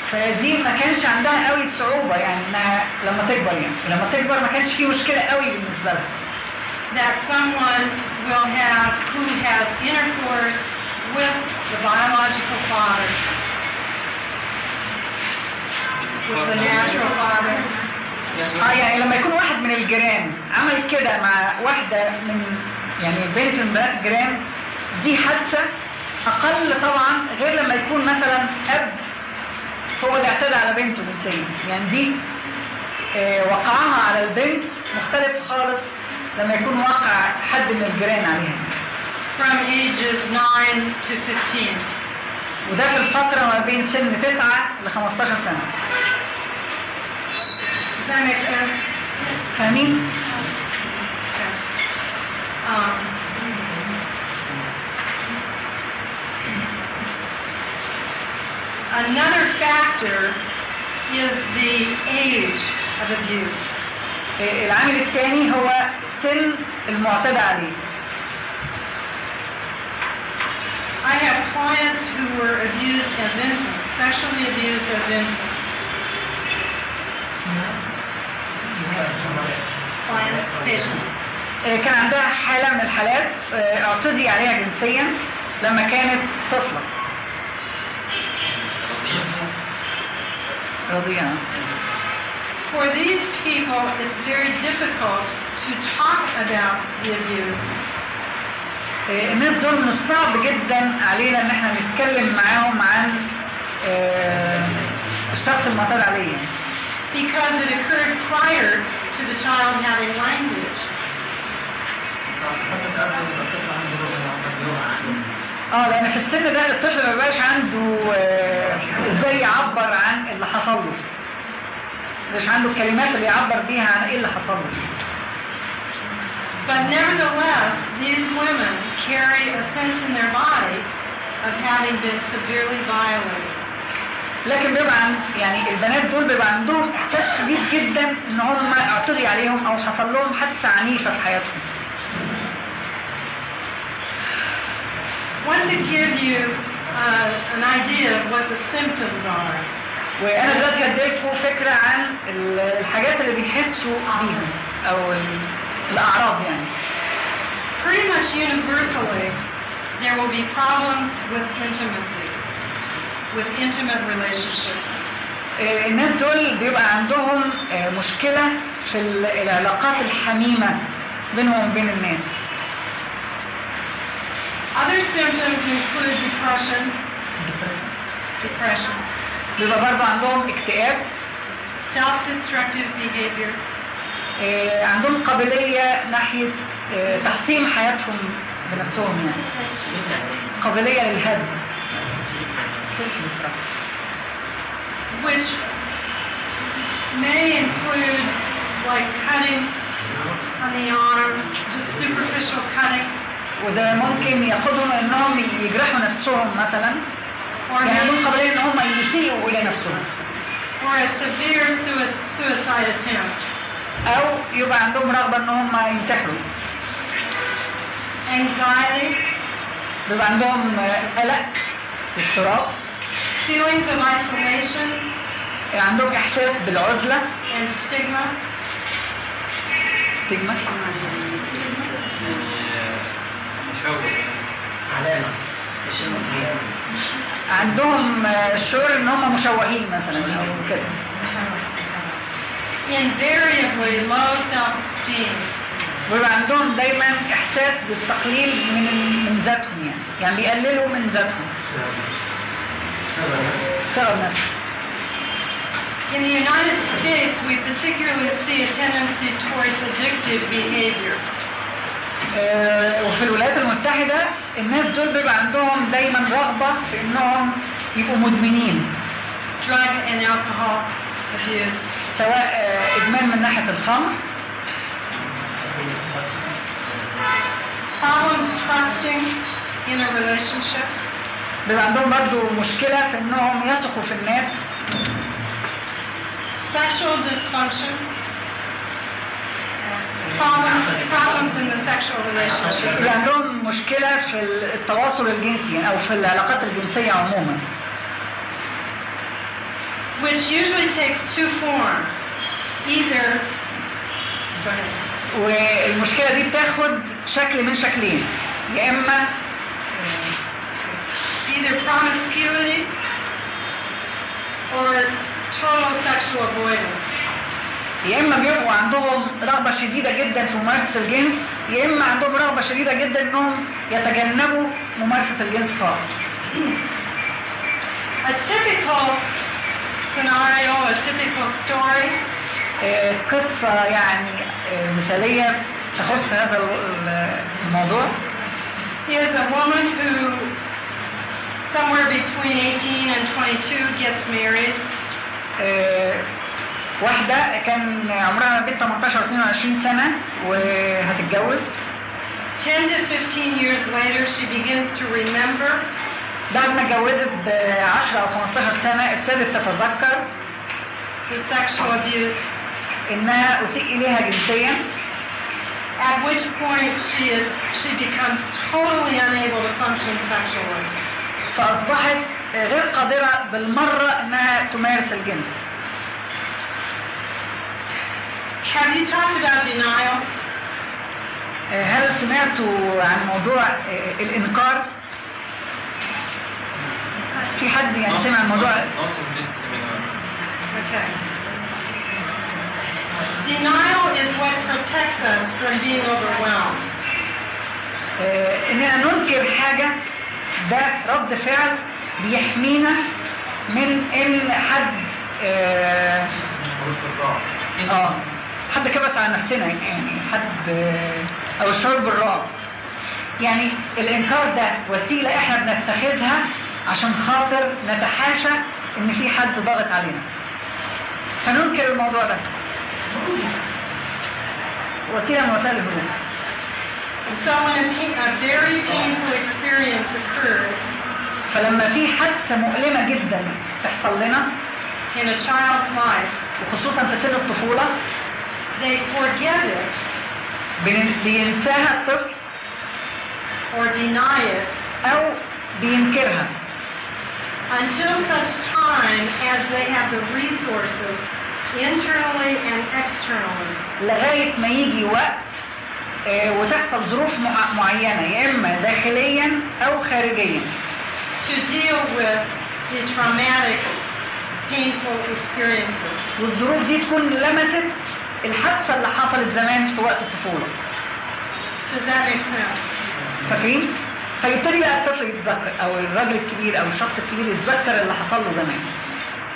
فدي ما كانش عندها قوي الصعوبة يعني إنها لما تكبر ما كانش فيه مشكلة قوي بالنسبة لها. That someone will have who has intercourse with the biological father, with the natural father. يعني لما يكون واحد من الجيران عمل كده مع واحدة من يعني بنت من بنات الجيران، دي حادثة أقل طبعا غير لما يكون مثلا أب هو اللي اعتدى على بنته جنسيا. يعني دي وقعها على البنت مختلف خالص لما يكون وقع حد من الجيران عليها. From ages 9 to 15. وده في الفترة ما بين سن 9 ل 15 سنة. Does that make sense? فاهمين؟ Another factor is the age of abuse. العامل الثاني هو سن المعتدى عليه. I have clients who were abused as infants, sexually abused as infants. Clients, patients. كان عندها حالة من الحالات اعتدي عليها جنسيا لما كانت طفلة. رضيعة. For these people, it's very difficult to talk about the abuse. الناس دول من الصعب جدا علينا ان احنا نتكلم معاهم عن الشخص المعتدى عليه. Because it occurred prior to the child having language. لان في السن ده الطفل ما بيبقاش عنده ازاي يعبر عن اللي حصل له، مش عنده الكلمات اللي يعبر بيها عن ايه اللي حصل له. But nevertheless, these women carry a sense in their body of having been severely violated. لكن بيبقى يعني البنات دول بيبقى عندهم احساس شديد جدا ان هم اعتدي عليهم او حصل لهم حادثه عنيفه في حياتهم. I want to give you an idea of what the symptoms are. وانا دلوقتي هديلكم فكره عن الحاجات اللي بيحسوا بيها او الاعراض يعني. Pretty much universally, there will be problems with intimacy, with intimate relationships. الناس دول بيبقى عندهم مشكله في العلاقات الحميمه بينهم وبين الناس. Other symptoms include depression. بيبقى برضو عندهم اكتئاب. Self-destructive behavior. عندهم قابلية ناحية تحطيم حياتهم بنفسهم يعني. قابلية للهدم. Which may include like cutting on the arm, just superficial cutting. وده ممكن يقودهم انهم يجرحوا نفسهم مثلا، يعني عندهم قابليه ان هم يسيئوا الى نفسهم. Or a severe suicide attempt. او يبقى عندهم رغبه ان هم ينتحروا. Anxiety. بيبقى عندهم قلق، اضطراب. Feelings of isolation. عندهم احساس بالعزله. And stigma. stigma. علامة عندهم شعور ان هم مشوهين مثلا او كده. Invariably low self-esteem. ويبقى عندهم دايما احساس بالتقليل من ذاتهم يعني بيقللوا من ذاتهم. سبب نفسه. In the United States, we particularly see a tendency towards addictive behavior. وفي الولايات المتحدة الناس دول بيبقى عندهم دايما رغبة في انهم يبقوا مدمنين. Drug and alcohol abuse. سواء ادمان من ناحية الخمر. Problems trusting in a relationship. بيبقى عندهم برضو مشكلة في انهم يثقوا في الناس. Sexual dysfunction. Problems in the sexual relationship. بيبقى عندهم مشكلة في التواصل الجنسي او في العلاقات الجنسية عموما. Which usually takes two forms. Either والمشكلة دي بتاخد شكل من شكلين، يا اما either promiscuity or total sexual avoidance. يا اما بيبقوا عندهم رغبة شديدة جدا في ممارسة الجنس، يا اما عندهم رغبة شديدة جدا انهم يتجنبوا ممارسة الجنس خالص. A typical scenario, a typical story. قصة يعني مثالية تخص هذا الموضوع. Is a woman who somewhere between 18 and 22 gets married. واحدة كان عمرها ما بين 18 و 22 سنة وهتتجوز. 10 to 15 years later she begins to remember. بعد ما اتجوزت ب10 أو 15 سنة ابتدت تتذكر the sexual abuse. إنها أسيء إليها جنسيا. At which point she becomes totally unable to function sexually. فأصبحت غير قادرة بالمرة إنها تمارس الجنس. Have you talked about denial? هل سمعتوا عن موضوع الإنكار؟ في حد يعني سمع عن موضوع؟ Not in this seminar. Okay. Denial is what protects us from being overwhelmed. إننا ننكر حاجة ده رد فعل بيحمينا من إن حد الرعب. حد كبس على نفسنا يعني حد أو الشعور بالرعب. يعني الإنكار ده وسيلة إحنا بنتخذها عشان خاطر نتحاشى إن في حد ضاغط علينا، فننكر الموضوع ده. وسيلة من وسائل الهروب. So when a very painful experience occurs فلما في حادثة مؤلمة جدا تحصل لنا in a child's life, وخصوصا في سن الطفولة they forget it بينساها الطفل or deny it أو بينكرها until such time as they have the resources internally and externally لغاية ما يجي وقت وتحصل ظروف معينة يا إما داخليا أو خارجيا to deal with the traumatic, painful experiences. والظروف دي تكون لمست الحادثة اللي حصلت زمان في وقت الطفولة. Does that make sense? فاكرين؟ فيبتدي بقى الطفل يتذكر أو الراجل الكبير أو الشخص الكبير يتذكر اللي حصل له زمان.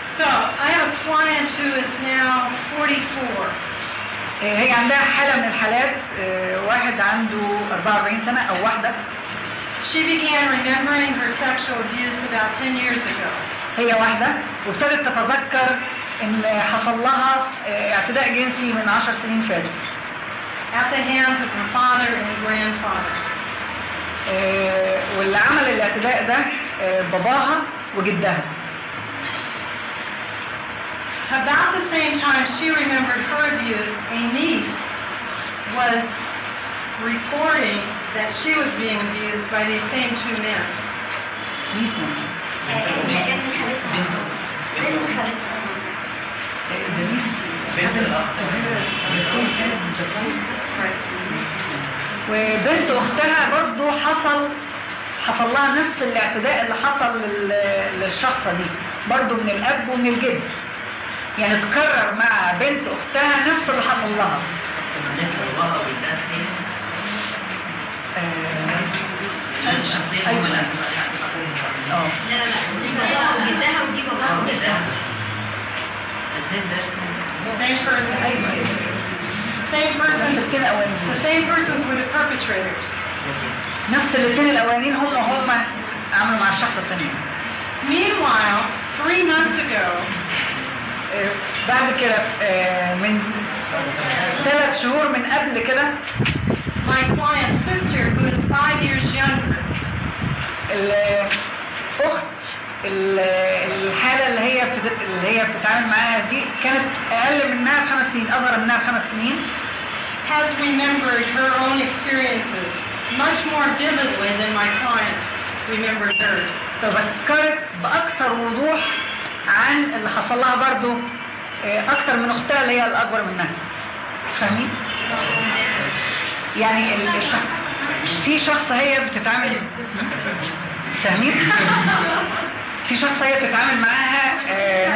So I have a client who is now 44. هي عندها حالة من الحالات، واحد عنده 44 سنة أو واحدة. She began remembering her sexual abuse about 10 years ago. هي واحدة وابتدت تتذكر إن حصل لها اعتداء جنسي من 10 سنين فاتوا. At the hands of her father and grandfather. واللي عمل الاعتداء ده باباها وجدها. About the same time she remembered her abuse, a niece was reporting that she was being abused by these same two men. وبنت اختها برضو حصل لها نفس الاعتداء اللي حصل للشخصة دي برضو من الاب ومن الجد، يعني تكرر مع بنت اختها نفس اللي حصل لها. الناس باباها وجدها فين؟ نفس الشخصية هم اللي لا دي باباها وجدها ودي باباها وجدها. Same person. Same persons. The same persons were the perpetrators. نفس الاثنين الاولانيين هم عملوا مع الشخص الثاني. Meanwhile, 3 months ago, بعد كده من 3 شهور من قبل كده my client's sister, who is 5 years younger, الأخت الحالة اللي هي بتتعامل معاها دي كانت أقل منها ب5 سنين، أصغر منها ب5 سنين. has remembered her own experiences much more vividly than my client remembered hers. تذكرت بأكثر وضوح عن اللي حصل لها برضو أكتر من أختها اللي هي الأكبر منها. فاهمين؟ يعني الشخص في شخص هي بتتعامل، فاهمين؟ في شخص هي بتتعامل معاها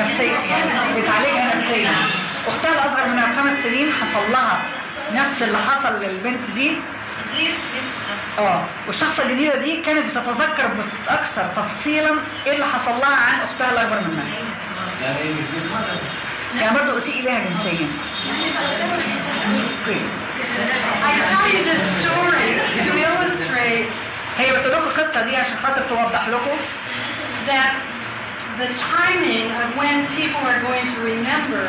نفسيا، يعني بتعالجها نفسيا. أختها الأصغر منها ب5 سنين حصل لها نفس اللي حصل للبنت دي. والشخصة الجديدة دي كانت بتتذكر بأكثر تفصيلا ايه اللي حصل لها عن اختها الاكبر منها. يعني برضه اسيء اليها جنسيا. I tell you this story to illustrate هي بتقول لكم القصة دي عشان خاطر توضح لكم that the timing of when people are going to remember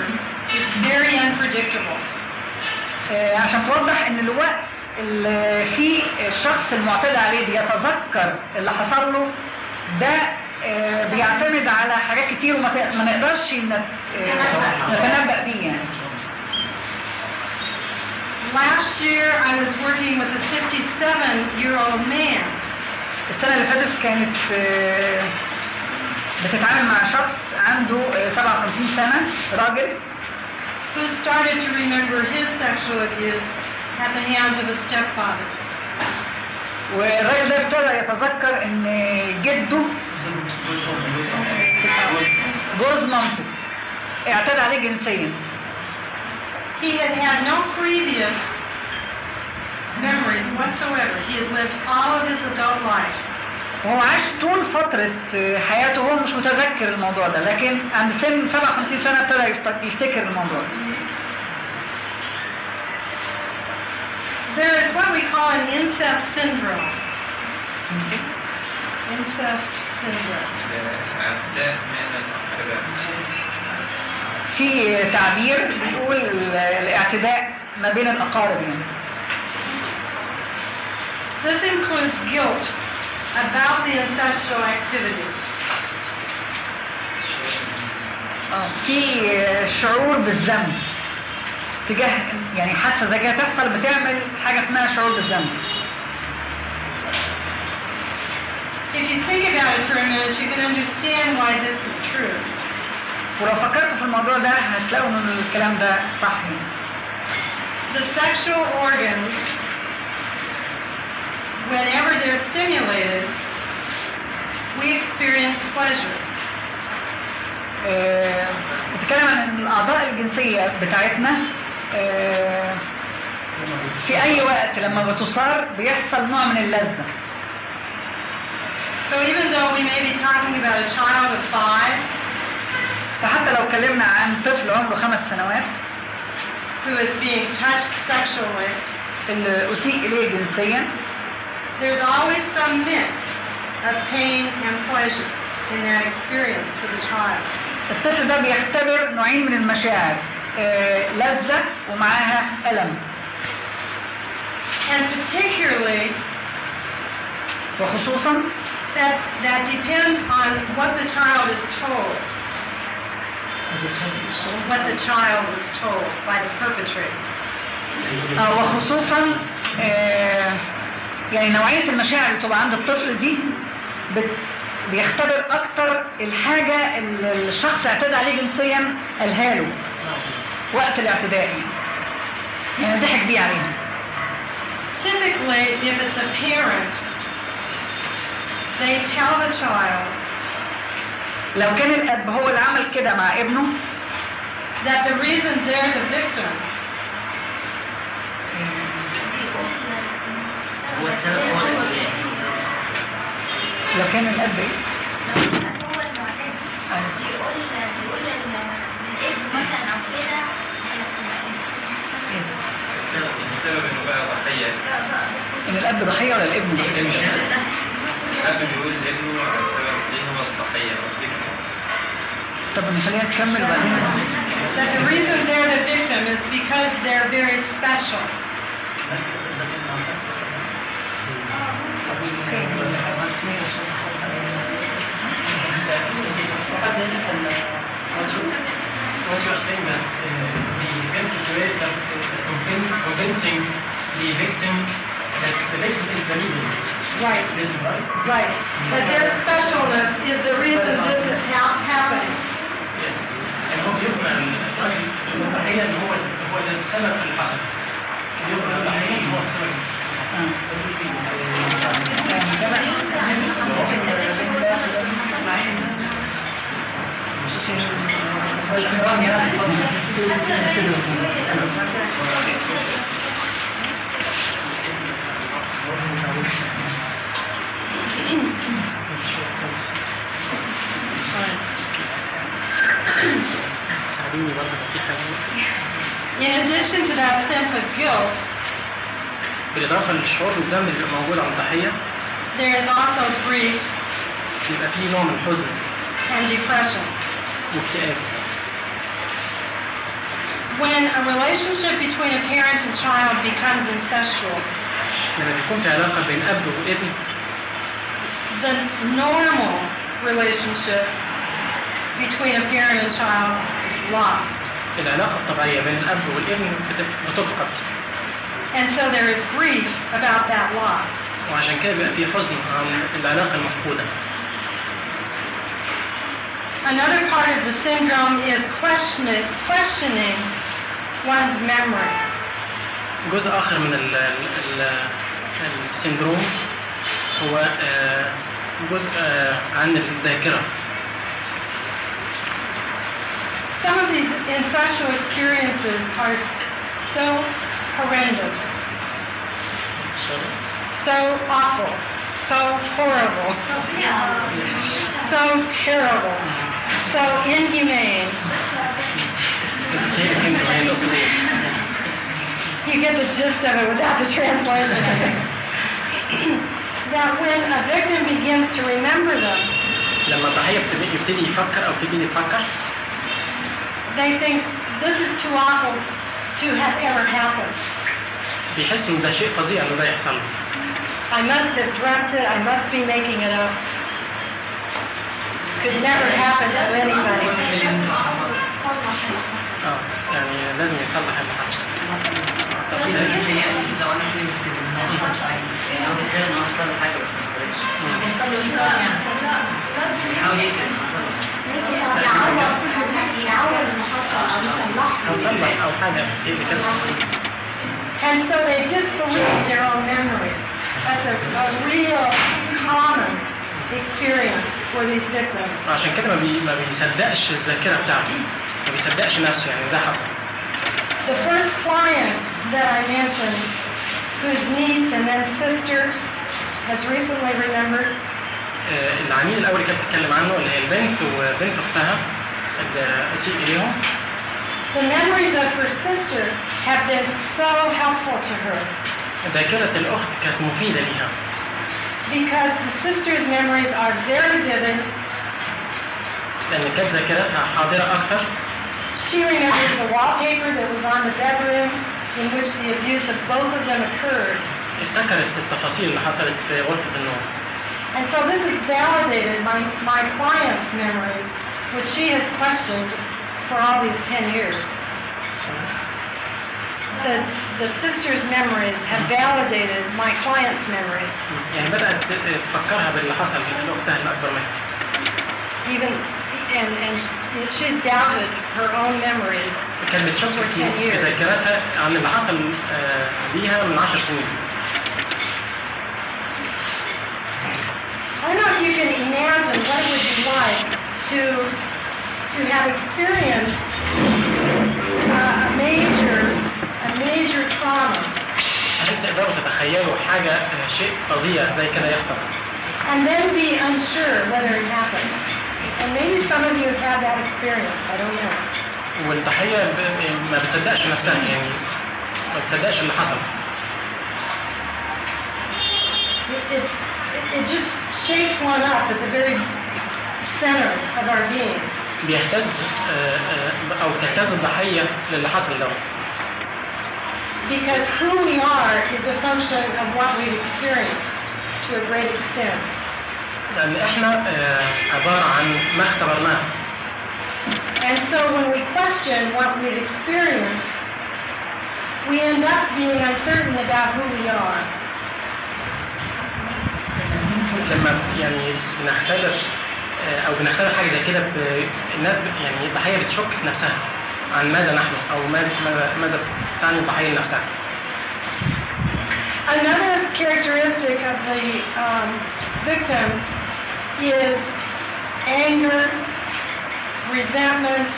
is very unpredictable. عشان توضح ان الوقت اللي فيه الشخص المعتدى عليه بيتذكر اللي حصل له ده بيعتمد على حاجات كتير وما نقدرش نتنبأ بيه يعني. Last year I was working with a 57-year-old man. السنة اللي فاتت كانت بتتعامل مع شخص عنده 57 سنة، راجل who started to remember his sexual abuse at the hands of his stepfather. والراجل ده ابتدى يتذكر ان جده جوز مامته اعتدى عليه جنسيا. He had had no previous memories whatsoever. He had lived all of his adult life. وهو عاش طول فترة حياته هو مش متذكر الموضوع ده، لكن عند سن 57 سنة ابتدى يفتكر الموضوع ده. There is what we call an incest syndrome. Incest syndrome. الاعتداء من الأقرباء. في تعبير بيقول الاعتداء ما بين الأقارب يعني. This includes guilt about the incestual activities. في شعور بالذنب تجاه يعني حادثة زي كده تحصل بتعمل حاجة اسمها شعور بالذنب. If you think about it for a minute, you can understand why this is true. ولو فكرتوا في الموضوع ده هتلاقوا ان الكلام ده صح يعني. The sexual organs, whenever they're stimulated, we experience pleasure. بتتكلم عن ان الاعضاء الجنسيه بتاعتنا في اي وقت لما بتصار بيحصل نوع من اللذه. So even though we may be talking about a child of 5 فحتى لو اتكلمنا عن طفل عمره 5 سنوات who is being touched sexually, اللي اسيء اليه جنسيا, there's always some mix of pain and pleasure in that experience for the child. الطفل ده بيختبر نوعين من المشاعر, لذة ومعاها ألم. And particularly, وخصوصا that depends on what the child is told. What the child is told by the perpetrator. وخصوصا يعني نوعية المشاعر اللي بتبقى عند الطفل دي بيختبر أكتر الحاجة اللي الشخص اعتدى عليه جنسيا قالها له وقت الاعتداء, يعني ضحك بيه عليها. Typically, if it's a parent, they tell the child لو كان الأب هو اللي عمل كده مع ابنه that the reason they're the victim هو السبب هو الاعتداء. لو كان الأب ايه؟ هو المعتدي بيقول للابن مثلا او كده السبب انه بقى ضحيه. إن الأب ضحية ولا الابن ضحية؟ الاب بيقول لابنه على السبب ليه هو الضحيه او الفيكتيم. طب نخليها تكمل وبعدين. that the reason they're the victim is because they're very special. What you are saying that the event that is convincing the victim that the victim is the reason. Right. Reason, right? Right. But their specialness is the reason this is happening. Yes. يعني هو بيقنع الراجل الضحية إن هو ده السبب اللي حصل. بيقنع الضحية إن هو السبب اللي In addition to that sense of guilt, بالإضافة للشعور بالذنب اللي موجود عند الضحية, there is also grief بيبقى فيه نوع من الحزن and depression. واكتئاب. When a relationship between a parent and child becomes incestual, لما بيكون في علاقة بين أب وابن, the normal relationship between a parent and child is lost. العلاقة الطبيعية بين الأب والابن بتفقد. And so there is grief about that loss. وعشان كده بيبقى فيه حزن عن العلاقة المفقودة. Another part of the syndrome is questioning one's memory. جزء آخر من السندروم هو جزء عن الذاكرة. Some of these incestual experiences are so horrendous, so awful, so horrible, so terrible, so inhumane. You get the gist of it without the translation. that when a victim begins to remember them, لما الضحية يبتدي يفكر أو تبتدي تفكر they think this is too awful to have ever happened. بيحس إن ده شيء فظيع إنه ده يحصل له. I must have dreamt it, I must be making it up. Could never happen to anybody. يعني لازم يصلح اللي حصل. طب لو انا حلمت ان هو ما حصلش يعني هو بيتخيل ان هو حصل له حاجه بس ما حصلتش. بيحصل له ايه يعني؟ بيحاول يكتب يعول اللي حصل او يصلحه. هنصلح أو حاجة كده. And so they disbelieve their own memories. That's a real common experience for these victims. عشان كده ما بيصدقش الذاكرة بتاعته. ما بيصدقش نفسه يعني ده حصل. The first client that I mentioned, whose niece and then sister has recently remembered. العميل الأول اللي كانت بتتكلم عنه اللي هي البنت وبنت أختها اللي أسيء إليهم. The memories of her sister have been so helpful to her. ذاكرة الأخت كانت مفيدة ليها. Because the sister's memories are very vivid. لأن كانت ذاكرتها حاضرة أكثر. She remembers the wallpaper that was on the bedroom in which the abuse of both of them occurred. افتكرت التفاصيل اللي حصلت في غرفة النوم. And so this has validated my client's memories, which she has questioned for all these 10 years. The sister's memories have validated my client's memories. يعني بدأت تفكرها باللي حصل لأختها الأكبر منها. Even and she's doubted her own memories كانت بتشك في ذاكرتها عن اللي حصل ليها من 10 سنين. I don't know if you can imagine what it would be like to have experienced a major trauma. هل تقدروا تتخيلوا حاجة شيء فظيع زي كده يحصل؟ And then be unsure whether it happened. And maybe some of you have had that experience. I don't know. والضحية ما بتصدقش نفسها يعني ما بتصدقش اللي حصل. It just shakes one up at the very center of our being. بيهتز أو بتهتز الضحية للي حصل ده. Because who we are is a function of what we've experienced to a great extent. لأن إحنا عبارة عن ما اختبرناه. And so when we question what we've experienced, we end up being uncertain about who we are. لما يعني بنختبر أو بنختبر حاجة زي كده الناس يعني الضحية بتشك في نفسها عن ماذا نحن أو ماذا تعني الضحية لنفسها. Another characteristic of the victim is anger, resentment,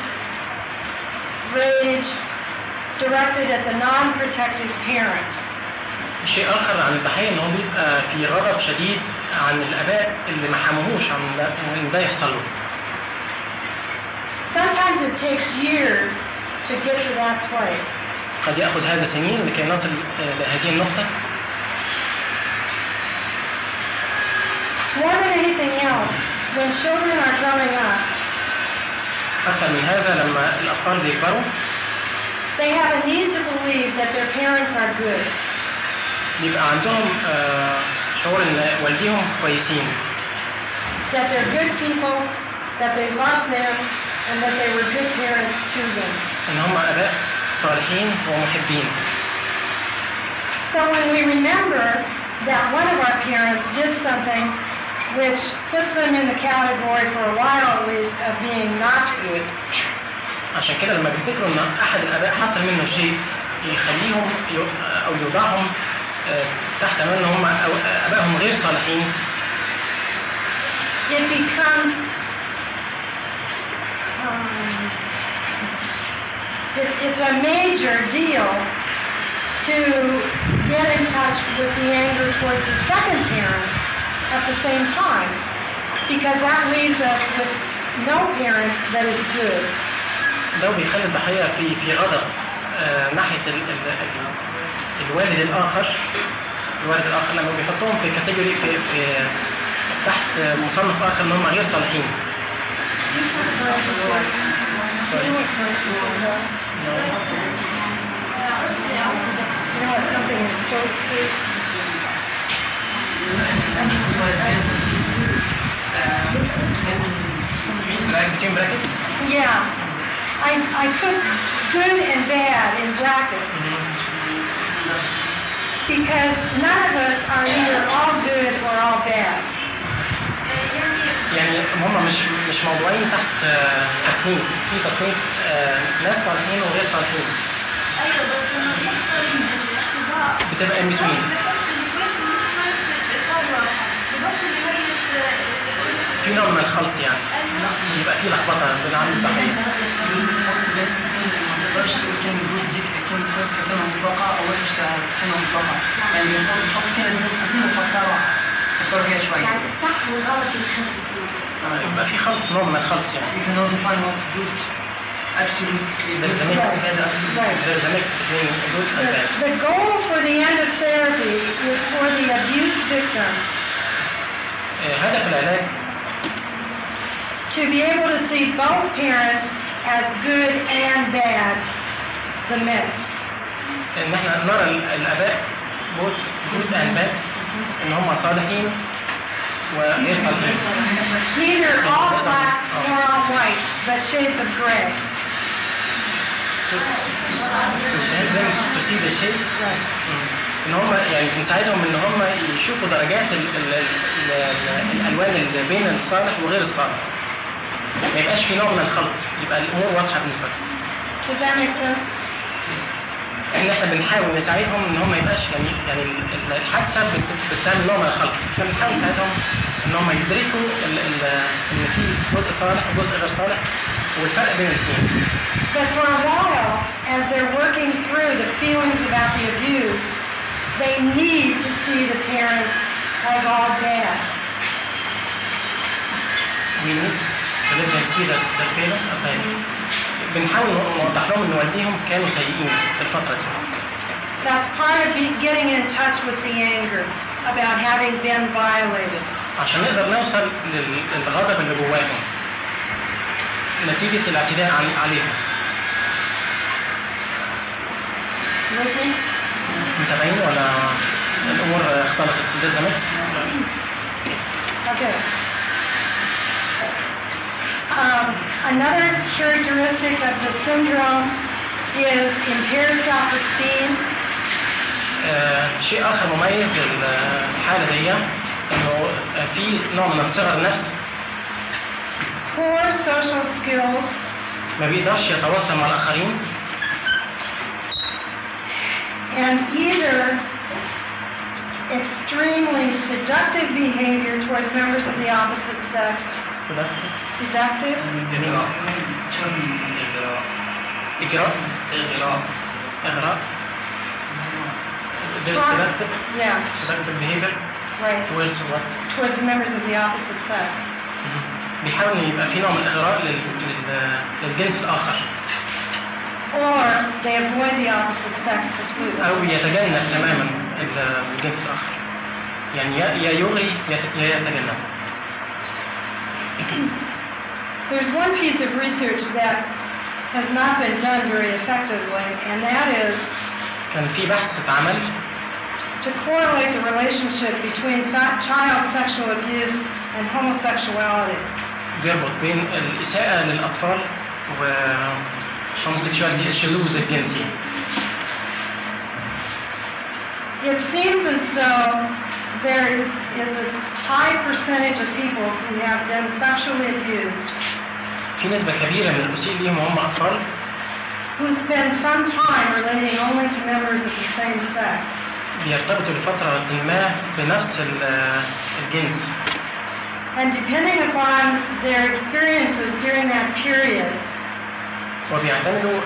rage, directed at the non-protective parent. شيء آخر عن الضحية إن هو بيبقى في غضب شديد عن الآباء اللي ما حموهوش عن إن ده يحصل له. Sometimes it takes years to get to that place. قد يأخذ هذا سنين لكي نصل لهذه النقطة. More than anything else, when children are growing up, أكثر من هذا لما الأطفال بيكبروا they have a need to believe that their parents are good. بيبقى عندهم شعور إن والديهم كويسين. That they're good people, that they love them, and that they were good parents to them. إن هم آباء صالحين ومحبين. So when we remember that one of our parents did something which puts them in the category for a while at least of being not good. عشان كده لما بيفتكروا إن أحد الآباء حصل منه شيء يخليهم أو يوضعهم تحت أمل إن هم آبائهم غير صالحين. It becomes it's a major deal to get in touch with the anger towards the second parent at the same time, because that leaves us with no parent that is good. ده بيخلي الضحية في غضب ناحية الوالد الآخر الوالد الآخر لما بيحطهم في كاتيجوري في تحت مصنف آخر إن هم غير صالحين. Between brackets? Yeah. I put good and bad in brackets. Because none of us are either all good or all bad. يعني هم مش موضوعين تحت تصنيف، في تصنيف ناس صالحين وغير صالحين. ايوه بس لما بيحصل الاعتداء بتبقى in between. في نوع من الخلط يعني. يبقى في لخبطه بين عامل التحقيق. ما تقدرش تقول كلمة جود دي كلمة كويسة كلمة مطلقة أو وحش كلمة مطلقة. يعني بنحط فيها زي القوسين ونفكر فيها شوية. يعني الصح والغلط يتحسب فيه. يبقى في خلط، نوع من الخلط يعني. You cannot define what's good. Absolutely. There's a mix. Right. There's a mix between good and bad. The goal for the end of therapy is for the abuse victim هدف العلاج to be able to see both parents as good and bad, the mix. ان احنا نرى الاباء both good and bad ان هم صالحين وغير صالحين. Neither all black nor all white, but shades of gray. To see the shades. ان هم يعني بنساعدهم ان هم يشوفوا درجات الالوان اللي بين الصالح وغير الصالح. ما يبقاش في نوع من الخلط، يبقى الامور واضحه بالنسبه لهم. Does that make sense? احنا بنحاول نساعدهم ان هم ما يبقاش يعني الحادثه بتعمل نوع من الخلط. احنا بنحاول نساعدهم ان هم يدركوا ان في جزء صالح وجزء غير صالح والفرق بين الاثنين. But for a while, as they're working through the feelings about the abuse, they need to see the parents as all bad. We need to let them see that the parents are bad. بنحاول نوضح لهم ان والديهم كانوا سيئين في الفترة دي. That's part of getting in touch with the anger about having been violated. عشان نقدر نوصل للغضب اللي جواهم نتيجة الاعتداء عليهم. متابعين ولا الأمور اختلطت؟ There's a mix. Okay. Another characteristic of the syndrome is impaired self-esteem. شيء آخر مميز للحالة دي إنه في نوع من الصغر النفس. Poor social skills. ما بيقدرش يتواصل مع الآخرين. And either extremely seductive behavior towards members of the opposite sex. Seductive. إغراء. Seductive. Yeah. Seductive behavior. Right. Towards what? Towards the members of the opposite sex. بيحاول يبقى في نوع من الإغراء للجنس الآخر. Or they avoid the opposite sex completely. أو يتجنب تماما الجنس الآخر. يعني يا يغري يا يتجنب. There's one piece of research that has not been done very effectively, and that is كان في بحث اتعمل to correlate the relationship between child sexual abuse and homosexuality. بيربط بين الإساءة للأطفال وهوموسيكشواليتي الشذوذ الجنسي. It seems as though there is a high percentage of people who have been sexually abused في نسبة كبيرة من الأسيء ليهم وهم أطفال who spend some time relating only to members of the same sex. بيرتبطوا لفترة ما بنفس الجنس. And depending upon their experiences during that period, وبيعتمدوا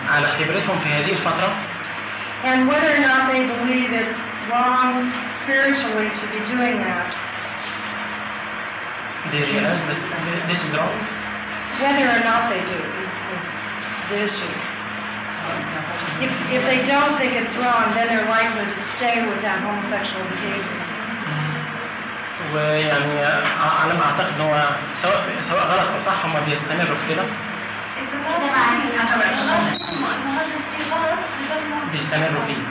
على خبرتهم في هذه الفترة and whether or not they believe it's wrong spiritually to be doing that. They realize that this is wrong. Whether or not they do is the issue. if they don't think it's wrong, then they're likely to stay with that homosexual behavior. ويعني على ما اعتقد ان هو سواء غلط او صح هم بيستمروا في كده. بيستمروا فيه.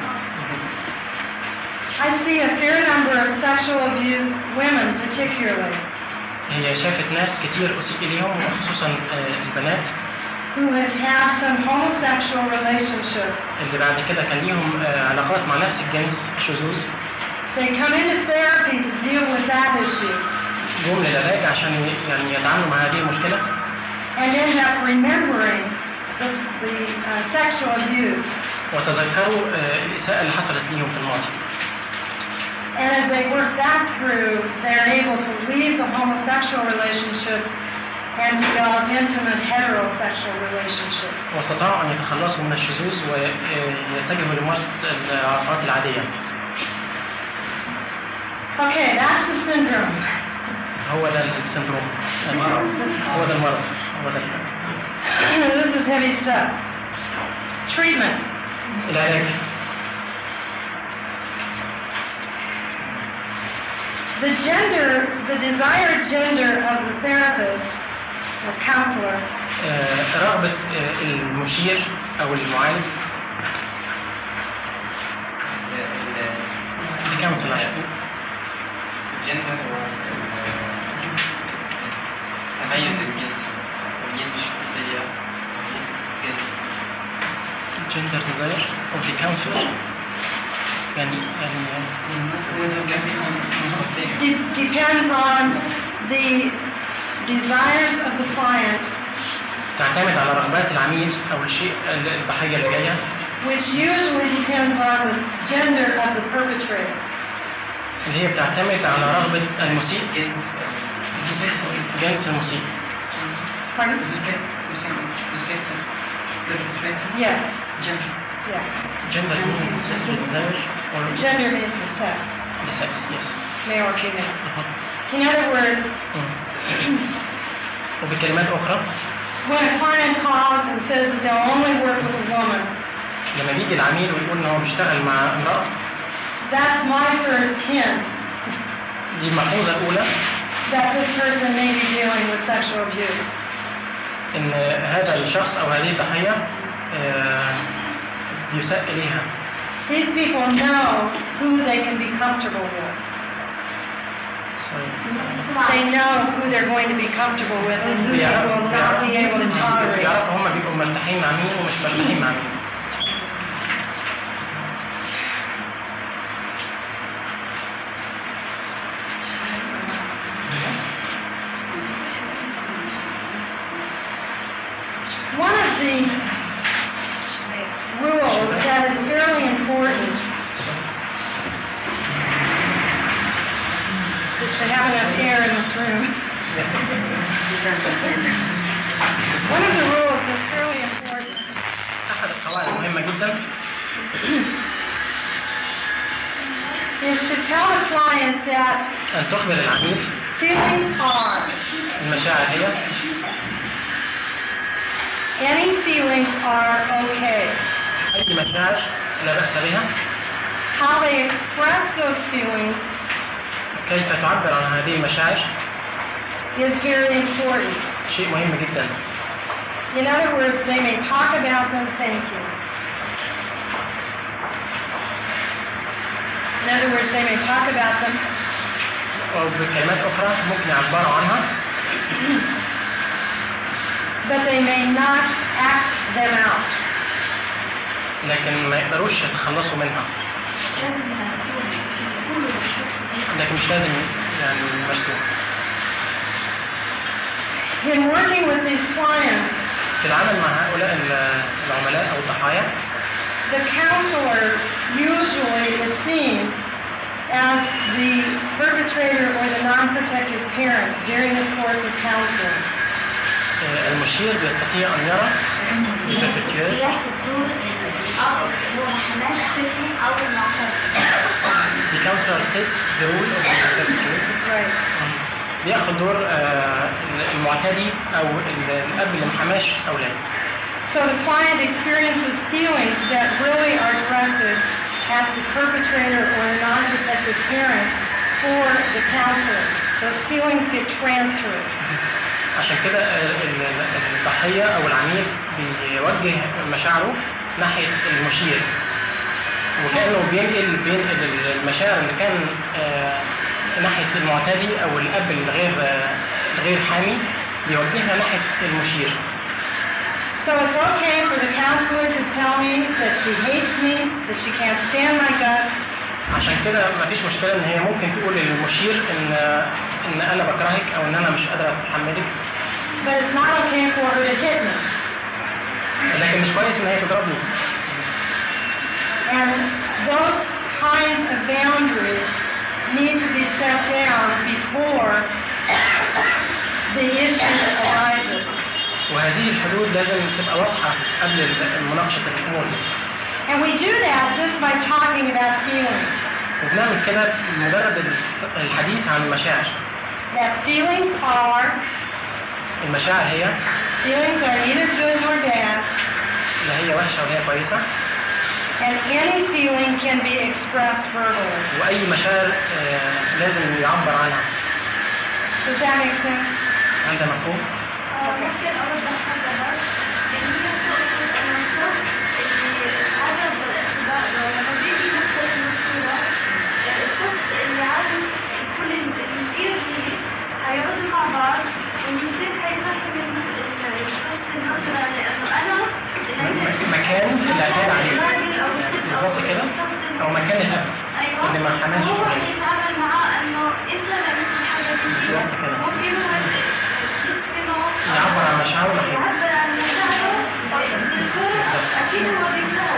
I see a fair number of sexual abuse women particularly. هي شافت ناس كتير أسيء إليهم وخصوصا البنات who have had some homosexual relationships. اللي بعد كده كان ليهم علاقات مع نفس الجنس شذوذ. They come into therapy to deal with that issue. جم للعلاج عشان يعني يتعاملوا مع هذه المشكلة. And end up remembering the sexual abuse. وتذكروا الإساءة اللي حصلت ليهم في الماضي. And as they work that through, they're able to leave the homosexual relationships and develop intimate heterosexual relationships. واستطاعوا أن يتخلصوا من الشذوذ ويتجهوا لممارسة العلاقات العادية. Okay, that's the syndrome. هو ده السندروم. هو ده المرض. هو ده. This is heavy stuff. Treatment. العلاج. The desired gender of the therapist or counselor. رغبة المشير أو المعالج. الكونسلر. الجندر هو التميز الجنسي، تمييز الشخصية، تمييز الجنس. Gender desire of the counselor. Depends on the desires of the client. تعتمد على رغبات العميل أو الشيء الضحية اللي جاية. Which usually depends on the gender of the perpetrator. اللي هي بتعتمد على رغبة المسيء. جنس المسيء. Pardon? The sex of Yeah. gender. Yeah. Gender means the desire or Gender means the sex. the sex, yes. Male or female. In other words, وبكلمات أخرى. when a client calls and says that they'll only work with a woman, لما بيجي العميل ويقول إن هو بيشتغل مع امرأة. that's my first hint. دي الملحوظة الأولى. That this person may be dealing with sexual abuse. إن هذا الشخص أو هذه الضحية يساء إليها. These people know who they can be comfortable with. They know who they're going to be comfortable with and who they will not be able to tolerate. بيعرفوا هم بيبقوا مرتاحين مع مين ومش مرتاحين مع مين. One of the rules that is fairly important is to have enough air in this room. One of the rules that's fairly important أحد القواعد المهمة جدا is to tell the client that أن تخبر العميل feelings are, المشاعر هي any feelings are okay. أي مشاعر لا بأس بها. How they express those feelings كيف تعبر عن هذه المشاعر is very important. شيء مهم جدا. In other words, they may talk about them, thank you. In other words, they may talk about them. أو بكلمات أخرى ممكن يعبروا عنها. But they may not act them out. لكن ما يقدروش يتخلصوا منها. لكن مش لازم يعني مرسوم. In working with these clients, في العمل مع هؤلاء العملاء أو الضحايا the counselor usually is seen as the perpetrator or the non-protected parent during the course of counseling. المشير بيستطيع أن يرى البربتريتور. The counselor takes the role of the perpetrator. Right. بياخد دور المعتدي أو الأب اللي محماش أولاده. So the client experiences feelings that directed at the perpetrator or a non-protected parent for the counselor. Those feelings get transferred. عشان كده الضحية أو العميل بيوجه مشاعره ناحية المشير، وكأنه بينقل المشاعر اللي كان ناحية المعتدي أو الأب الغير حامي بيوجهها ناحية المشير. So it's okay for the counselor to tell me that she hates me, that she can't stand my guts. عشان كده مفيش مشكلة إن هي ممكن تقول للمشير إن أنا بكرهك أو إن أنا مش قادرة أتحملك. But it's not okay for her to hit me. لكن مش كويس إن هي تضربني. And those kinds of boundaries need to be set down before the issue arises. وهذه الحدود لازم تبقى واضحة قبل مناقشة الأمور دي. And we do that just by talking about feelings. وبنعمل كده بمجرد الحديث عن المشاعر. That feelings are المشاعر هي feelings are neither good nor bad. لا هي وحشة وهي كويسة. And any feeling can be expressed verbally. وأي مشاعر لازم يعبر عنها. Does that make sense? هل ده مفهوم؟ ممكن أوضح حاجة إن هي تقصد أن الشخص اللي عرض الاعتداء لما بيجي يدخل المشكلة، الشخص اللي عرض كل المشير فيه هيقعدوا مع بعض والمشير هيفهم الشخص النظرة لأنه أنا مكان الاعتداء عليه بالظبط كده، أو مكان الأب اللي ما حماش هو يتعامل معاه إنه أنت لم تحدث بالظبط كده، ممكن يعبر عن مشاعره ناحيته. يعبر عن مشاعره أكيد هو بيكره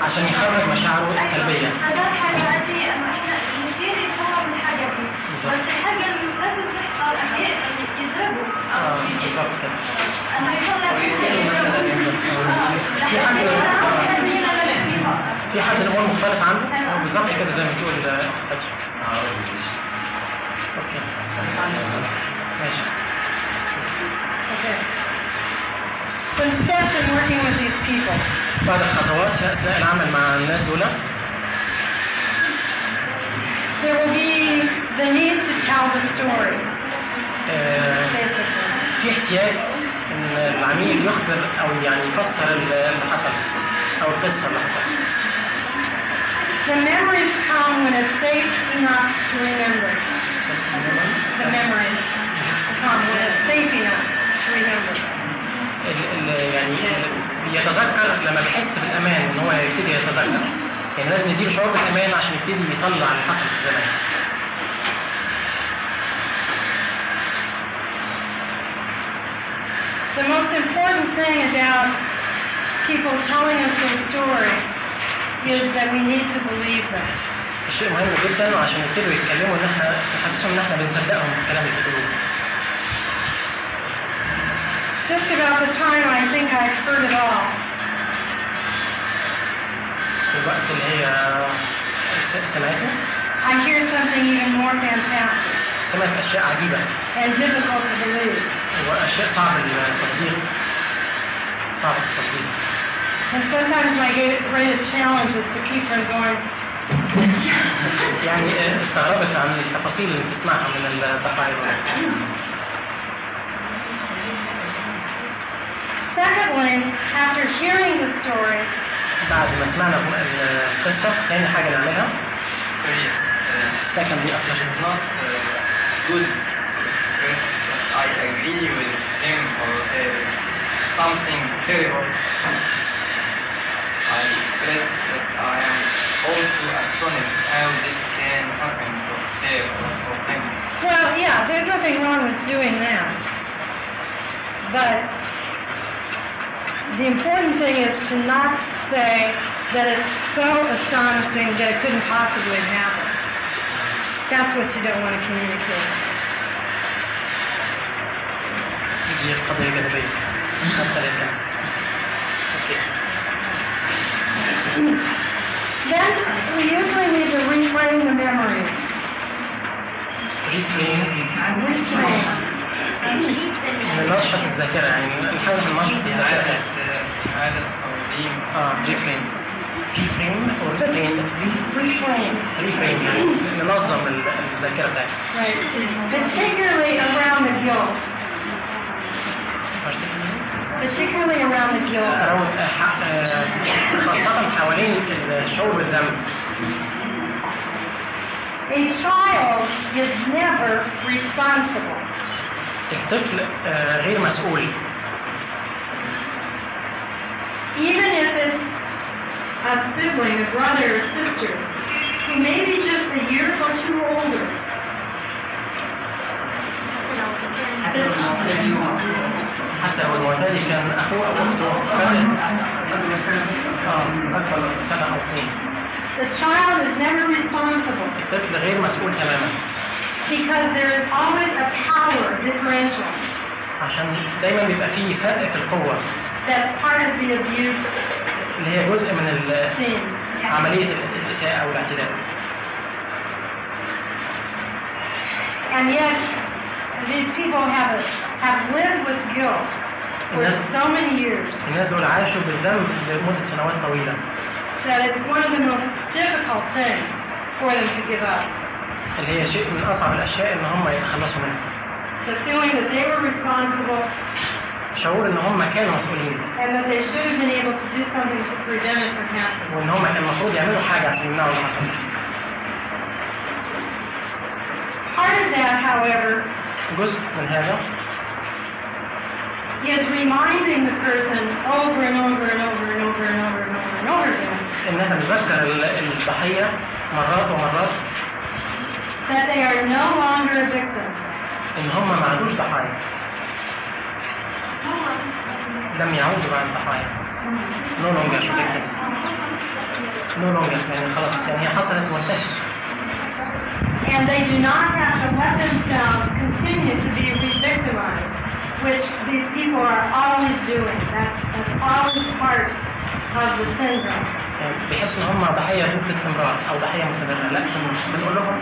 عشان يخرج مشاعره السلبية. هذا الحاجة دي إنه إحنا نشير يتفهم الحاجة دي، بس الحاجة اللي مش لازم تحصل أحيانا يضربوا أو بالظبط كده. أما يطلع في حد الأمور مختلف عنه؟ بالظبط كده زي ما تقول فتحي. اوكي ماشي. Okay. Some steps in working with these people. بعض الخطوات أثناء العمل مع الناس دول. There will be the need to tell the story. Basically. في احتياج إن العميل يخبر أو يعني يفسر اللي حصل أو القصة اللي حصلت. The memories come when it's safe enough to remember. The memories come when it's safe enough to remember. يعني يتذكر لما بيحس بالأمان إن هو يبتدي يتذكر. يعني لازم نديله شعور بالأمان عشان يبتدي يطلع اللي حصل زمان. The most important thing about people telling us their story is that we need to believe them. شيء مهم جدا وعشان يبتدوا يتكلموا ان احنا نحسسهم ان احنا بنصدقهم في الكلام اللي بيقولوه. Just about the time I think I've heard it all. في الوقت اللي هي سمعته. I hear something even more fantastic. سمعت اشياء عجيبة. And difficult to believe. واشياء صعب التصديق. صعب التصديق. And sometimes my greatest challenge is to keep from going. يعني استغربت عن التفاصيل اللي بتسمعها من الضحايا. Secondly, after hearing the story, بعد ما سمعنا القصة ثاني حاجة نعملها. Secondly, after it's not good if I agree with him or something terrible. I express that I am also astonished how this can happen to her or for him. well, yeah, there's nothing wrong with doing that. But the important thing is to not say that it's so astonishing that it couldn't possibly happen. That's what you don't want to communicate. دي قضية جانبية. Then we usually need to reframe the memories. Reframe. ننشط الذاكرة يعني نحاول ننشط الذاكرة. عادة أو refrain or refrain يعني ننظم الذاكرة بتاعتك. Right. Particularly around the guilt. Particularly around the guilt. خاصة حوالين الشعور بالذنب. A child is never responsible. الطفل غير مسؤول. Even if it's a sibling, a brother or sister, who may be just a year or two older. حتى لو المعتدي كان أخوه أو أخته أكبر سنة أو اثنين. The child is never responsible. الطفل غير مسؤول تماما. Because there is always a power differential. عشان دايما بيبقى فيه فرق في القوة. That's part of the abuse. اللي هي جزء من عملية الإساءة أو الاعتداء. And yet, these people have lived with guilt for so many years. الناس دول عاشوا بالذنب لمدة سنوات طويلة. That it's one of the most difficult things for them to give up. اللي هي شيء من أصعب الأشياء إن هم يتخلصوا منها. The feeling that they were responsible. شعور إن هم كانوا مسؤولين. And that they should have been able to do something to prevent it from happening. وإن هم كان المفروض يعملوا حاجة عشان يمنعوا اللي حصل. Part of that, however, جزء من هذا is reminding the person over and over and over and over and over and over and over again. إنها تتذكر الضحية مرات ومرات. That they are no longer a victim. إن هم ما عادوش ضحايا. لم يعودوا بعد الضحايا. No longer victims. No longer يعني خلاص يعني هي حصلت وانتهت. And they do not have to let themselves continue to be re-victimized, which these people are always doing. That's always part of the syndrome. بيحسوا إن هم ضحية باستمرار أو ضحية مستمرة. لا بنقول لهم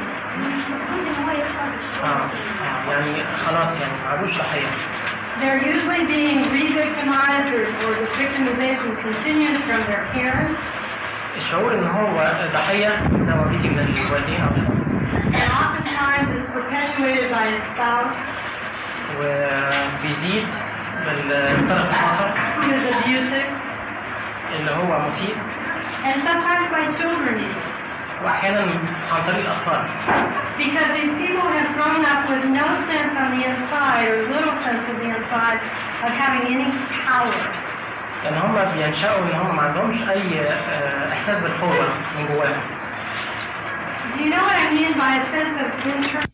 يعني خلاص يعني ما عادوش ضحية. They're usually being re-victimized or the victimization continues from their parents. الشعور إن هو ضحية ده ما بيجي من الوالدين أو And oftentimes is perpetuated by his spouse. وبيزيد بالطرف الآخر. Who is abusive. اللي هو مسيء. And sometimes by children even. وأحيانا عن طريق الأطفال. Because these people have grown up with no sense on the inside or little sense on the inside of having any power. يعني هم بينشأوا إن هم ما عندهمش أي إحساس بالقوة من جواهم. Do you know what I mean by a sense of internal